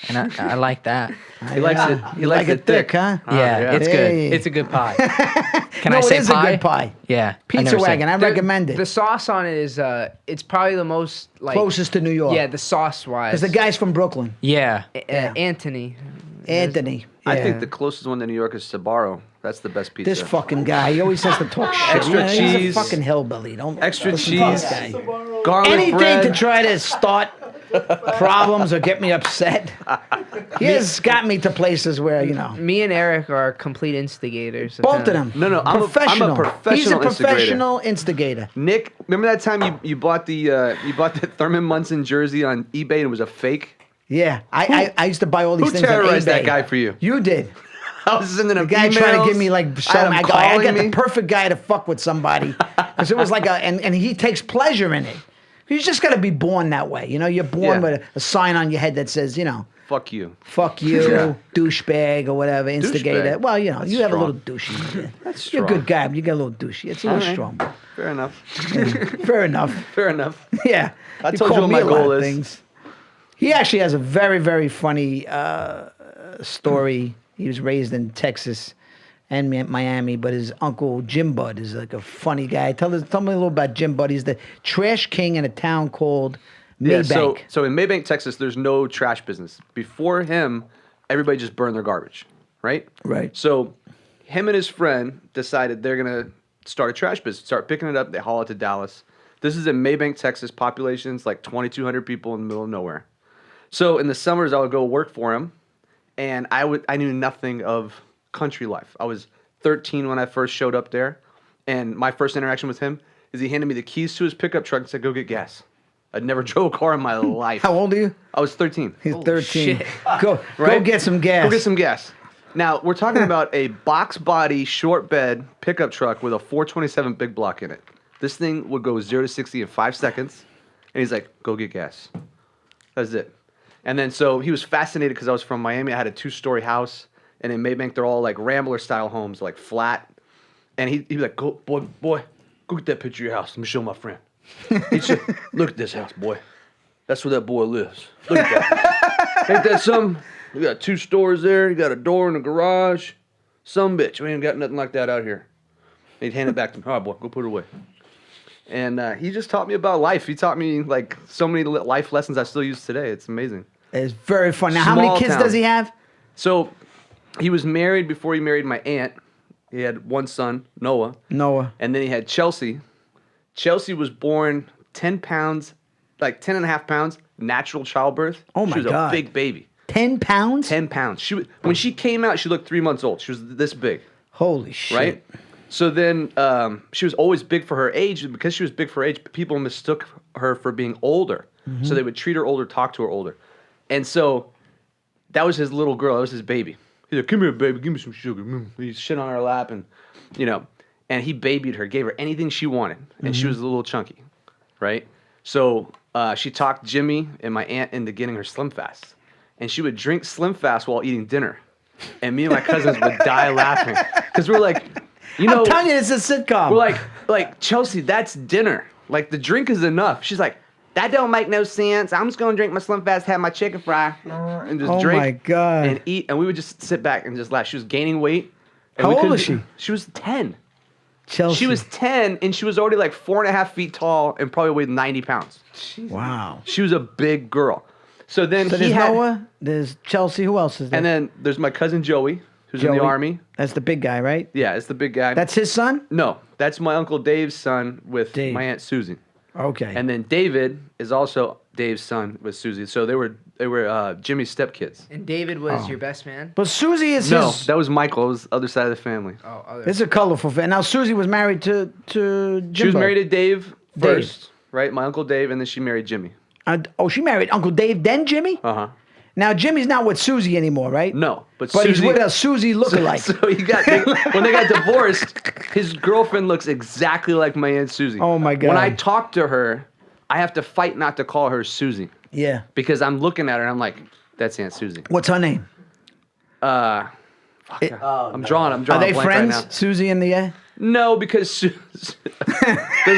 Speaker 7: And I like that.
Speaker 3: He likes it. He
Speaker 1: You
Speaker 3: likes
Speaker 1: like it thick, huh?
Speaker 7: Yeah,
Speaker 3: yeah.
Speaker 7: it's
Speaker 1: Hey.
Speaker 7: good. It's a good pie. Can
Speaker 1: No,
Speaker 7: I say
Speaker 1: it is
Speaker 7: pie?
Speaker 1: a good pie.
Speaker 7: Yeah. I
Speaker 1: Pizza
Speaker 7: never said-
Speaker 1: wagon. I recommend it.
Speaker 2: The sauce on it is it's probably the most like
Speaker 1: Closest to New York.
Speaker 2: Yeah, the sauce wise.
Speaker 1: Because the guy's from Brooklyn.
Speaker 7: Yeah.
Speaker 1: Yeah.
Speaker 2: Anthony.
Speaker 1: Anthony.
Speaker 3: I
Speaker 1: Yeah.
Speaker 3: think the closest one to New York is Sabaro. That's the best pizza.
Speaker 1: This fucking guy, he always has to talk shit.
Speaker 3: Extra
Speaker 1: He's
Speaker 3: cheese.
Speaker 1: a fucking hillbilly. Don't
Speaker 3: Extra
Speaker 1: listen to this
Speaker 3: cheese.
Speaker 1: guy.
Speaker 3: Garlic
Speaker 1: Anything
Speaker 3: bread.
Speaker 1: to try to start problems or get me upset. He has got me to places where, you know.
Speaker 2: Me and Eric are complete instigators.
Speaker 1: Both of them.
Speaker 3: No, I'm a
Speaker 1: professional.
Speaker 3: professional
Speaker 1: He's a
Speaker 3: instigator.
Speaker 1: professional instigator.
Speaker 3: Nick, remember that time you bought that Thurman Munson jersey on eBay and it was a fake?
Speaker 1: Yeah, I used to buy all these
Speaker 3: Who
Speaker 1: things on
Speaker 3: terrorized that
Speaker 1: eBay.
Speaker 3: guy for you?
Speaker 1: You did.
Speaker 3: I was sending him
Speaker 1: The guy trying to give me like
Speaker 3: I
Speaker 1: some.
Speaker 3: had him
Speaker 1: I got
Speaker 3: calling
Speaker 1: the
Speaker 3: me.
Speaker 1: perfect guy to fuck with somebody because it was like and he takes pleasure in it. You just got to be born that way. You know, you're born
Speaker 3: Yeah.
Speaker 1: with a sign on your head that says, you know,
Speaker 3: Fuck you.
Speaker 1: fuck you,
Speaker 3: Yeah.
Speaker 1: douchebag or whatever, instigator.
Speaker 3: Douchebag.
Speaker 1: Well, you know,
Speaker 3: That's
Speaker 1: you have
Speaker 3: strong.
Speaker 1: a little douchey. in you.
Speaker 3: That's
Speaker 1: You're a
Speaker 3: strong.
Speaker 1: good guy, but you got a little douchey. It's a little
Speaker 3: All right.
Speaker 1: strong.
Speaker 3: Fair enough.
Speaker 1: Fair enough.
Speaker 3: Fair enough.
Speaker 1: Yeah.
Speaker 3: I
Speaker 1: You
Speaker 3: told you
Speaker 1: call
Speaker 3: what
Speaker 1: me
Speaker 3: my
Speaker 1: a lot
Speaker 3: goal
Speaker 1: of
Speaker 3: is.
Speaker 1: things. He actually has a very, very funny story. He was raised in Texas and Miami, but his uncle Jim Bud is like a funny guy. Tell me a little about Jim Bud. He's the trash king in a town called
Speaker 3: Yeah,
Speaker 1: Maybank.
Speaker 3: so in Maybank, Texas, there's no trash business. Before him, everybody just burned their garbage, right?
Speaker 1: Right.
Speaker 3: So him and his friend decided they're going to start a trash business, start picking it up. They haul it to Dallas. This is in Maybank, Texas. Population's like 2,200 people in the middle of nowhere. So in the summers, I would go work for him, and I knew nothing of country life. I was 13 when I first showed up there, and my first interaction with him is he handed me the keys to his pickup truck and said, "Go get gas." I'd never drove a car in my life.
Speaker 1: How old are you?
Speaker 3: I was 13.
Speaker 1: He's 13.
Speaker 2: shit.
Speaker 1: Go
Speaker 3: Right?
Speaker 1: get some gas.
Speaker 3: Go get some gas. Now, we're talking about a box body, short bed pickup truck with a 427 big block in it. This thing would go 0 to 60 in 5 seconds. And he's like, "Go get gas." That's it. And then so he was fascinated because I was from Miami. I had a 2-story house. And in Maybank, they're all like Rambler style homes, like flat. And he'd be like, "Go, boy, go get that picture of your house. Let me show my friend." He said, "Look at this house, boy. That's where that boy lives. Look at that. Ain't that something? We got 2 stores there. You got a door in the garage. Some bitch. We ain't got nothing like that out here." He'd hand it back to me. "All right, boy, go put it away." And he just taught me about life. He taught me like so many life lessons I still use today. It's amazing.
Speaker 1: It's very funny. Now, how many
Speaker 3: Small
Speaker 1: kids
Speaker 3: town.
Speaker 1: does he have?
Speaker 3: So he was married before he married my aunt. He had one son, Noah.
Speaker 1: Noah.
Speaker 3: And then he had Chelsea. Chelsea was born 10 pounds, like 10 and a half pounds, natural childbirth.
Speaker 1: Oh, my
Speaker 3: She was
Speaker 1: God.
Speaker 3: a big baby.
Speaker 1: 10 pounds?
Speaker 3: 10 pounds. When she came out, she looked 3 months old. She was this big,
Speaker 1: Holy shit.
Speaker 3: right? So then she was always big for her age. And because she was big for her age, people mistook her for being older.
Speaker 1: Mm-hmm.
Speaker 3: So they would treat her older, talk to her older. And so that was his little girl. That was his baby. He's like, come here, baby. Give me some sugar. He's shit on her lap and, and he babied her, gave her anything she wanted. And she was a little chunky, right? So she talked Jimmy and my aunt into getting her Slim Fast. And she would drink Slim Fast while eating dinner. And me and my cousins would die laughing. Because we're like,
Speaker 1: I'm telling you, it's a sitcom.
Speaker 3: we're like, Chelsea, that's dinner. Like, the drink is enough. She's like, that don't make no sense. I'm just going to drink my Slim Fast, have my chicken fry, and just
Speaker 1: Oh,
Speaker 3: drink
Speaker 1: my God.
Speaker 3: and eat. And we would just sit back and just laugh. She was gaining weight. And
Speaker 1: How
Speaker 3: we
Speaker 1: old
Speaker 3: couldn't
Speaker 1: was
Speaker 3: do-
Speaker 1: she?
Speaker 3: She was 10.
Speaker 1: Chelsea.
Speaker 3: She was 10, and she was already like 4.5 feet tall and probably weighed 90 pounds.
Speaker 1: Wow.
Speaker 3: She was a big girl. So then
Speaker 1: So
Speaker 3: he
Speaker 1: there's
Speaker 3: had,
Speaker 1: Noah, there's Chelsea. Who else is there?
Speaker 3: and then there's my cousin Joey, who's in
Speaker 1: Joey.
Speaker 3: the Army.
Speaker 1: That's the big guy, right?
Speaker 3: Yeah, it's the big guy.
Speaker 1: That's his son?
Speaker 3: No, that's my Uncle Dave's son with
Speaker 1: Dave.
Speaker 3: my Aunt Susie.
Speaker 1: Okay.
Speaker 3: And then David is also Dave's son with Susie. So they were Jimmy's stepkids.
Speaker 2: And David was your best man.
Speaker 1: but Susie is
Speaker 3: No,
Speaker 1: his...
Speaker 3: that was Michael. It was the other side of the family.
Speaker 2: Oh, other.
Speaker 1: It's a colorful family. Now, Susie was married to Jimbo.
Speaker 3: She was married to Dave
Speaker 1: Dave.
Speaker 3: first, right? My Uncle Dave, and then she married Jimmy.
Speaker 1: She married Uncle Dave, then Jimmy?
Speaker 3: Uh-huh.
Speaker 1: Now, Jimmy's not with Susie anymore, right?
Speaker 3: No, but
Speaker 1: But
Speaker 3: Susie,
Speaker 1: he's with a Susie lookalike.
Speaker 3: So when they got divorced, his girlfriend looks exactly like my Aunt Susie.
Speaker 1: Oh, my God.
Speaker 3: When I talk to her, I have to fight not to call her Susie
Speaker 1: Yeah.
Speaker 3: because I'm looking at her and I'm like, that's Aunt Susie.
Speaker 1: What's her name?
Speaker 3: I'm drawing.
Speaker 1: Are
Speaker 3: a
Speaker 1: they
Speaker 3: blank
Speaker 1: friends?
Speaker 3: right now.
Speaker 1: Susie and the...
Speaker 3: No, because there's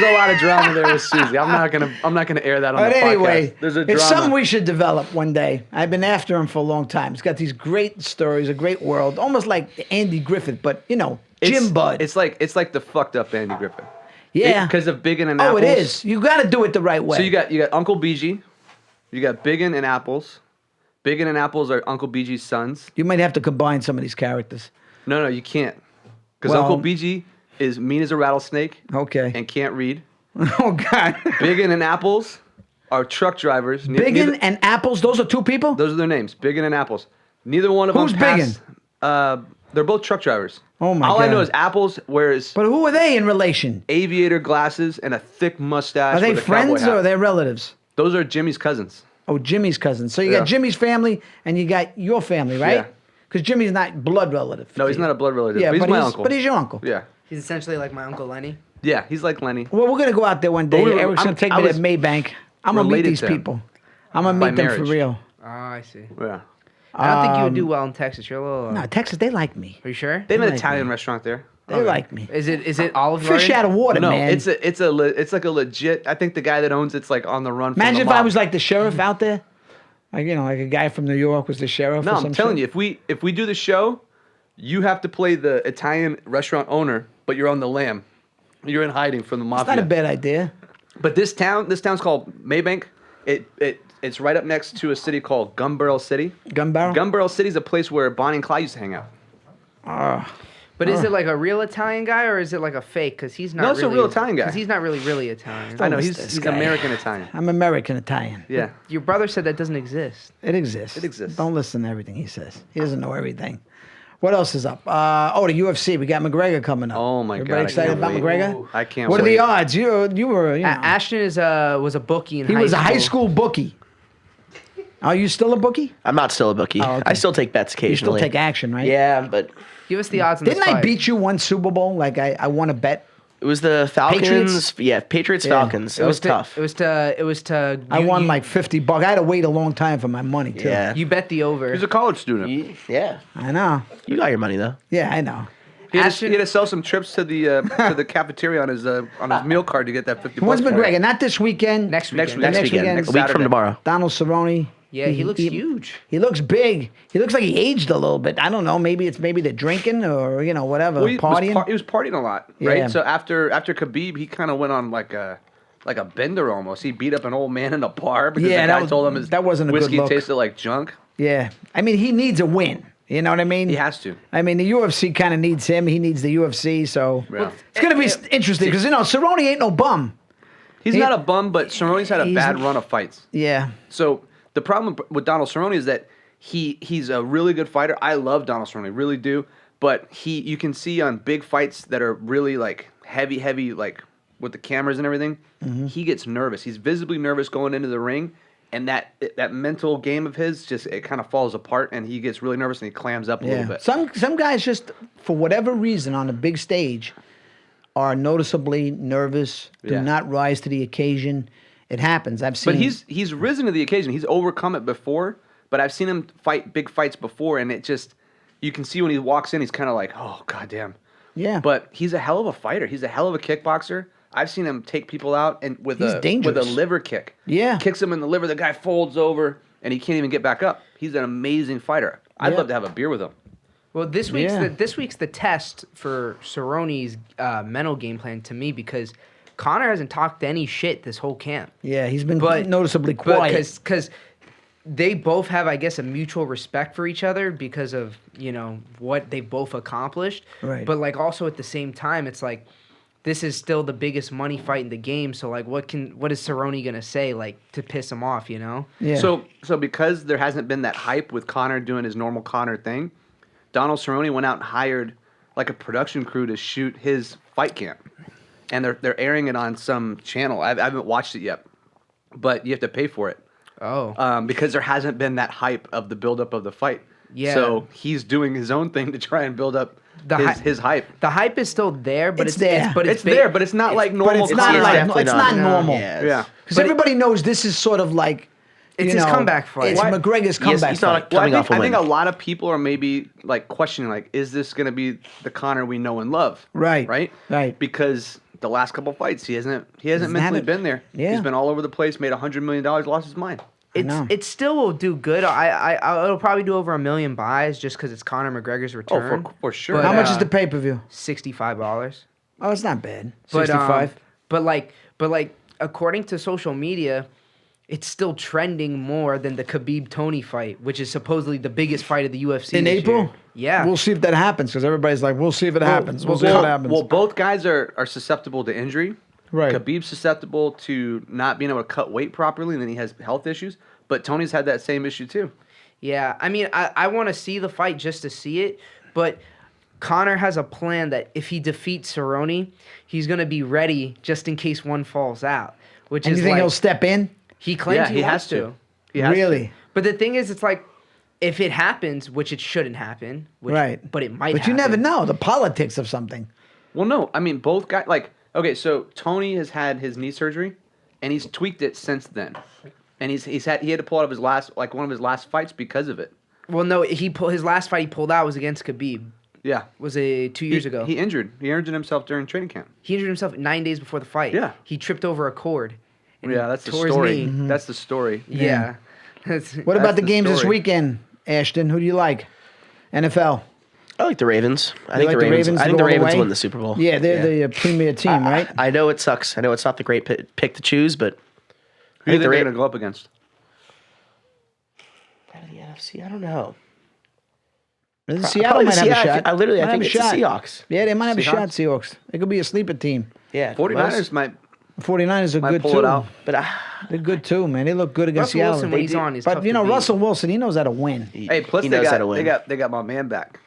Speaker 3: a lot of drama there with Susie. I'm not gonna air that on
Speaker 1: But
Speaker 3: the
Speaker 1: anyway,
Speaker 3: podcast. There's a
Speaker 1: it's
Speaker 3: drama.
Speaker 1: something we should develop one day. I've been after him for a long time. He's got these great stories, a great world, almost like Andy Griffith, but Jim Bud.
Speaker 3: It's like the fucked up Andy Griffith.
Speaker 1: Yeah.
Speaker 3: Because of Biggin and
Speaker 1: Oh,
Speaker 3: Apples.
Speaker 1: it is. You got to do it the right way.
Speaker 3: So you got Uncle BG, you got Biggin and Apples. Biggin and Apples are Uncle BG's sons.
Speaker 1: You might have to combine some of these characters.
Speaker 3: No, you can't. Because
Speaker 1: Well-
Speaker 3: Uncle BG is mean as a rattlesnake
Speaker 1: Okay.
Speaker 3: and can't read.
Speaker 1: Oh God.
Speaker 3: Biggin and Apples are truck drivers.
Speaker 1: Biggin and Apples. Those are two people.
Speaker 3: Those are their names. Biggin and Apples. Neither one of
Speaker 1: Who's
Speaker 3: them pass.
Speaker 1: Biggin?
Speaker 3: They're both truck drivers.
Speaker 1: Oh, my
Speaker 3: All I
Speaker 1: God.
Speaker 3: know is Apples wears
Speaker 1: But who are they in relation?
Speaker 3: aviator glasses and a thick mustache.
Speaker 1: Are they
Speaker 3: with a cowboy
Speaker 1: friends
Speaker 3: hat.
Speaker 1: or are they relatives?
Speaker 3: Those are Jimmy's cousins.
Speaker 1: Oh, Jimmy's cousins. So you
Speaker 3: Yeah.
Speaker 1: got Jimmy's family and you got your family, right?
Speaker 3: Yeah.
Speaker 1: Because Jimmy's not blood relative.
Speaker 3: No, he's not a blood relative.
Speaker 1: Yeah,
Speaker 3: but he's my uncle.
Speaker 1: But he's your uncle.
Speaker 3: Yeah.
Speaker 2: He's essentially like my Uncle Lenny.
Speaker 3: Yeah, he's like Lenny.
Speaker 1: Well, we're gonna go out there one day.
Speaker 3: But
Speaker 1: Eric's gonna take
Speaker 3: I
Speaker 1: me to
Speaker 3: was
Speaker 1: Maybank. I'm gonna meet
Speaker 3: related
Speaker 1: these
Speaker 3: to him.
Speaker 1: people. I'm gonna
Speaker 3: By
Speaker 1: meet them for
Speaker 3: marriage.
Speaker 1: real.
Speaker 2: Oh, I see.
Speaker 3: Yeah.
Speaker 2: I don't think you would do well in Texas. You're a little.
Speaker 1: No, Texas, they like me.
Speaker 2: Are you sure?
Speaker 3: They have an
Speaker 1: like
Speaker 3: Italian
Speaker 1: me.
Speaker 3: restaurant there.
Speaker 1: They like me.
Speaker 2: Is it Olive
Speaker 1: Fish
Speaker 2: Garden?
Speaker 1: out of water,
Speaker 3: No,
Speaker 1: man.
Speaker 3: it's like a legit. I think the guy that owns it's like on the run. From
Speaker 1: Imagine
Speaker 3: the
Speaker 1: if I
Speaker 3: mob.
Speaker 1: was like the sheriff out there, like like a guy from New York was the sheriff.
Speaker 3: No,
Speaker 1: or
Speaker 3: I'm
Speaker 1: some
Speaker 3: telling
Speaker 1: shit.
Speaker 3: you, if we do the show, you have to play the Italian restaurant owner, but you're on the lam. You're in hiding from the
Speaker 1: It's
Speaker 3: mafia.
Speaker 1: not a bad idea.
Speaker 3: But this town's called Maybank. It's right up next to a city called Gun Barrel City.
Speaker 1: Gun barrel.
Speaker 3: Gun Barrel City is a place where Bonnie and Clyde used to hang out.
Speaker 2: But is it like a real Italian guy or is it like a fake? Because he's not.
Speaker 3: No, it's a
Speaker 2: really,
Speaker 3: real Italian guy.
Speaker 2: Because he's not really Italian.
Speaker 3: I know
Speaker 1: miss
Speaker 3: he's
Speaker 1: this
Speaker 3: he's
Speaker 1: guy.
Speaker 3: American Italian.
Speaker 1: I'm American Italian.
Speaker 3: Yeah.
Speaker 2: Your brother said that doesn't exist.
Speaker 1: It exists.
Speaker 3: It exists.
Speaker 1: Don't listen to everything he says. He doesn't know everything. What else is up? The UFC. We got McGregor coming up.
Speaker 3: Oh my
Speaker 1: Everybody
Speaker 3: God!
Speaker 1: excited
Speaker 3: I can't
Speaker 1: about
Speaker 3: wait.
Speaker 1: McGregor?
Speaker 3: I can't.
Speaker 1: What are
Speaker 3: wait.
Speaker 1: the odds? You were.
Speaker 2: Ashton was a bookie in
Speaker 1: he
Speaker 2: high
Speaker 1: was
Speaker 2: school.
Speaker 1: a high school bookie. Are you still a bookie?
Speaker 4: I'm not still a bookie.
Speaker 1: Oh, okay.
Speaker 4: I still take bets
Speaker 1: You still
Speaker 4: occasionally.
Speaker 1: take action, right?
Speaker 4: Yeah, but
Speaker 2: Give us the odds on this
Speaker 1: Didn't I
Speaker 2: fight.
Speaker 1: beat you one Super Bowl? Like I won a bet.
Speaker 4: it was the Falcons.
Speaker 1: Patriots?
Speaker 4: Yeah, Patriots Falcons. It was tough.
Speaker 2: It was to.
Speaker 1: I won like $50. I had to wait a long time for my money too.
Speaker 4: Yeah.
Speaker 2: You bet the over.
Speaker 3: He's a college student.
Speaker 4: Yeah.
Speaker 1: I know.
Speaker 4: You got your money though.
Speaker 1: Yeah, I know.
Speaker 3: He had to sell some trips to the cafeteria on his meal card to get that $50.
Speaker 1: When's
Speaker 3: for it.
Speaker 1: McGregor? Not this weekend.
Speaker 2: Next
Speaker 3: Next
Speaker 2: weekend.
Speaker 3: weekend.
Speaker 4: Next weekend.
Speaker 3: Next
Speaker 4: A week
Speaker 3: Saturday.
Speaker 4: from tomorrow.
Speaker 1: Donald Cerrone.
Speaker 2: Yeah, he looks huge.
Speaker 1: He looks big. He looks like he aged a little bit. I don't know. Maybe the drinking or whatever
Speaker 3: Well, he
Speaker 1: partying.
Speaker 3: Was he was partying a lot, right?
Speaker 1: Yeah.
Speaker 3: So after Khabib, he kind of went on like a like a bender almost. He beat up an old man in a bar because
Speaker 1: Yeah,
Speaker 3: the guy told him his
Speaker 1: that wasn't a good
Speaker 3: whiskey
Speaker 1: look.
Speaker 3: tasted like junk.
Speaker 1: Yeah. I mean, he needs a win. You know what I mean?
Speaker 3: He has to.
Speaker 1: I mean, the UFC kind of needs him. He needs the UFC. So
Speaker 3: Yeah.
Speaker 1: it's going to be interesting because, Cerrone ain't no bum.
Speaker 3: He's not a bum, but Cerrone's had a
Speaker 1: he's-
Speaker 3: bad run of fights.
Speaker 1: Yeah.
Speaker 3: So the problem with Donald Cerrone is that he's a really good fighter. I love Donald Cerrone, really do. But you can see on big fights that are really like heavy, like with the cameras and everything, he gets nervous. He's visibly nervous going into the ring, and that mental game of his it kind of falls apart, and he gets really nervous and he clams up a little bit.
Speaker 1: Some guys just, for whatever reason, on a big stage, are noticeably nervous. Do
Speaker 3: Yeah.
Speaker 1: not rise to the occasion. It happens. I've seen.
Speaker 3: But he's risen to the occasion. He's overcome it before. But I've seen him fight big fights before, and it just you can see when he walks in, he's kind of like, oh goddamn.
Speaker 1: Yeah.
Speaker 3: But he's a hell of a fighter. He's a hell of a kickboxer. I've seen him take people out and with
Speaker 1: He's
Speaker 3: a
Speaker 1: dangerous.
Speaker 3: liver kick.
Speaker 1: Yeah.
Speaker 3: Kicks him in the liver. The guy folds over, and he can't even get back up. He's an amazing fighter. I'd
Speaker 1: Yeah.
Speaker 3: love to have a beer with him.
Speaker 2: Well, this week's
Speaker 1: Yeah.
Speaker 2: this week's the test for Cerrone's mental game plan to me because Connor hasn't talked any shit this whole camp.
Speaker 1: Yeah, he's been
Speaker 2: But-
Speaker 1: noticeably quiet.
Speaker 2: Because they both have, I guess, a mutual respect for each other because of what they both accomplished.
Speaker 1: Right.
Speaker 2: But like also at the same time, it's like this is still the biggest money fight in the game. So like, what is Cerrone gonna say like to piss him off?
Speaker 1: Yeah.
Speaker 3: So because there hasn't been that hype with Connor doing his normal Connor thing, Donald Cerrone went out and hired like a production crew to shoot his fight camp, and they're airing it on some channel. I haven't watched it yet, but you have to pay for it. Because there hasn't been that hype of the buildup of the fight.
Speaker 2: Yeah.
Speaker 3: So he's doing his own thing to try and build up his hype.
Speaker 2: The hype is still there, but
Speaker 1: It's there.
Speaker 3: It's there, but it's not like normal.
Speaker 1: it's not
Speaker 3: Connor.
Speaker 1: like
Speaker 4: definitely
Speaker 1: it's
Speaker 4: not.
Speaker 1: not normal.
Speaker 4: Yeah.
Speaker 3: Yeah.
Speaker 1: Because everybody knows this is sort of like
Speaker 2: It's his comeback fight.
Speaker 1: It's
Speaker 3: Why-
Speaker 1: McGregor's comeback
Speaker 4: he's not
Speaker 1: fight.
Speaker 3: Well,
Speaker 4: coming off a
Speaker 3: I think
Speaker 4: win.
Speaker 3: a lot of people are maybe like questioning, like, is this going to be the Connor we know and love?
Speaker 1: Right.
Speaker 3: Right. Because the last couple fights, he hasn't mentally
Speaker 1: haven't-
Speaker 3: been there.
Speaker 1: Yeah.
Speaker 3: He's been all over the place, made $100 million, lost his mind.
Speaker 1: know.
Speaker 2: It still will do good. It'll probably do over 1 million buys just because it's Conor McGregor's return.
Speaker 3: for sure.
Speaker 2: But,
Speaker 1: How much is the pay per view?
Speaker 2: $65.
Speaker 1: Oh, it's not bad.
Speaker 2: But,
Speaker 1: 65.
Speaker 2: But like according to social media, it's still trending more than the Khabib Tony fight, which is supposly the biggest fight of the UFC
Speaker 1: In
Speaker 2: this
Speaker 1: April?
Speaker 2: year. Yeah.
Speaker 1: We'll see if that happens because everybody's like, we'll see if it happens. We'll see what happens.
Speaker 3: Well, both guys are susceptible to injury.
Speaker 1: Right.
Speaker 3: Khabib's susceptible to not being able to cut weight properly, and then he has health issues. But Tony's had that same issue too.
Speaker 2: Yeah, I mean, I want to see the fight just to see it, but Conor has a plan that if he defeats Cerrone, he's going to be ready just in case one falls out. Which
Speaker 1: and
Speaker 2: is
Speaker 1: you think
Speaker 2: like,
Speaker 1: he'll step in?
Speaker 2: he claims
Speaker 3: Yeah,
Speaker 2: he has to.
Speaker 3: He has
Speaker 1: Really?
Speaker 3: to.
Speaker 2: But the thing is, it's like, if it happens, which it shouldn't happen, which,
Speaker 1: Right.
Speaker 2: but it might
Speaker 1: But you
Speaker 2: happen.
Speaker 1: never know the politics of something.
Speaker 3: Well, no, I mean both guys. Like, okay, so Tony has had his knee surgery, and he's tweaked it since then, and he had to pull out of one of his last fights because of it.
Speaker 2: Well, no, his last fight he pulled out was against Khabib.
Speaker 3: Yeah,
Speaker 2: Was it 2 years ago?
Speaker 3: He injured himself during training camp.
Speaker 2: He injured himself 9 days before the fight.
Speaker 3: Yeah.
Speaker 2: He tripped over a cord. and
Speaker 3: Yeah, that's the
Speaker 2: tore his
Speaker 3: story.
Speaker 2: knee.
Speaker 3: That's the story.
Speaker 2: Yeah.
Speaker 1: What about the
Speaker 3: the
Speaker 1: games this
Speaker 3: story.
Speaker 1: weekend, Ashton? Who do you like? NFL.
Speaker 4: I like the Ravens. I
Speaker 1: You
Speaker 4: think
Speaker 1: like
Speaker 4: the
Speaker 1: the
Speaker 4: Ravens.
Speaker 1: Ravens
Speaker 4: I
Speaker 1: to
Speaker 4: think the
Speaker 1: go all the
Speaker 4: Ravens
Speaker 1: way?
Speaker 4: win the Super Bowl.
Speaker 1: Yeah, they're the premier team, right?
Speaker 4: I know it sucks. I know it's not the great pick to choose, but
Speaker 3: Who do you think they're going to go up against?
Speaker 4: out of the NFC, I don't know.
Speaker 1: Seattle
Speaker 4: Probably
Speaker 1: might
Speaker 4: the
Speaker 1: have a
Speaker 4: Seahawks.
Speaker 1: shot.
Speaker 4: I literally, I
Speaker 1: Might
Speaker 4: think
Speaker 1: have
Speaker 4: it's
Speaker 1: a
Speaker 4: the
Speaker 1: shot.
Speaker 4: Seahawks.
Speaker 1: Yeah, they might have a shot,
Speaker 3: Seahawks?
Speaker 1: Seahawks. It could be a sleeper team.
Speaker 4: Yeah,
Speaker 3: 49ers might
Speaker 1: 49ers are good
Speaker 3: pull
Speaker 1: too.
Speaker 3: it out.
Speaker 4: but
Speaker 1: They're good too, man. They look good against
Speaker 2: Russell
Speaker 1: Seattle.
Speaker 2: Wilson, when he's on, he's
Speaker 1: But
Speaker 2: tough
Speaker 1: you
Speaker 2: to
Speaker 1: know,
Speaker 2: beat.
Speaker 1: Russell Wilson, he knows how to win.
Speaker 3: Hey, plus
Speaker 4: he
Speaker 3: they
Speaker 4: knows how
Speaker 3: got
Speaker 4: to win.
Speaker 3: they got my man back.